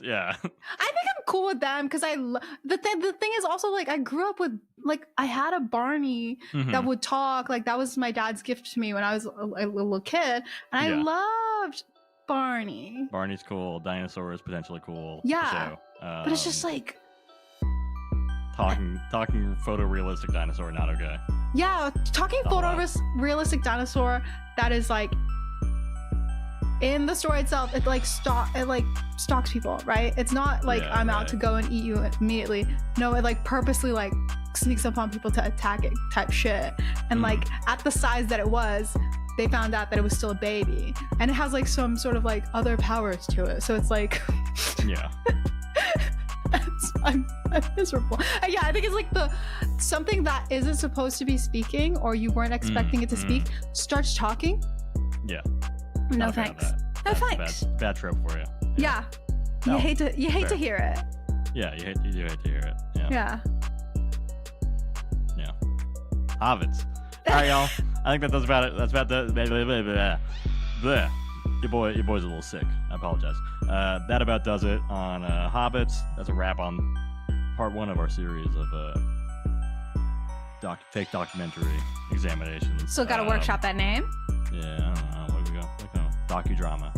Yeah. I think I'm cool with them because the thing is also like I grew up with like I had a Barney that would talk. Like that was my dad's gift to me when I was a little kid, and I loved Barney. Barney's cool. Dinosaurs potentially cool. Yeah, but it's just like talking photorealistic dinosaur, not okay. Yeah, talking photorealistic dinosaur that is like in the story itself, it like stalks people, right? It's not like I'm out to go and eat you immediately. No, it like purposely like sneaks up on people to attack it type shit. And like at the size that it was, they found out that it was still a baby, and it has like some sort of like other powers to it. So it's like I'm miserable. Yeah, I think it's like something that isn't supposed to be speaking or you weren't expecting it to speak starts talking. Yeah. No thanks. No thanks. Bad trope for you. Yeah. You hate to hear it. Yeah, you do hate to hear it. Yeah. Yeah. Hobbits. All right, y'all. I think that does about it. That's about the bleh. Your boy's a little sick. I apologize. That about does it on Hobbits. That's a wrap on part 1 of our series of fake documentary examinations. Still got to workshop that name. Yeah, I don't know. Where do we go? Docudrama.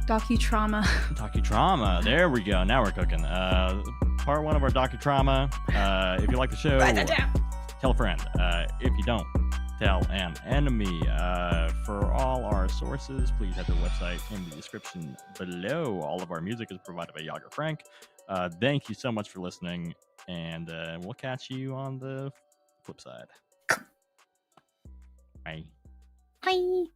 Docutrauma. There we go. Now we're cooking. Part 1 of our docutrauma. If you like the show, write that down. Tell a friend. If you don't, tell an enemy. For all our sources, please head to the website in the description below. All of our music is provided by Yager Frank. Thank you so much for listening, and we'll catch you on the flip side. Bye. Bye.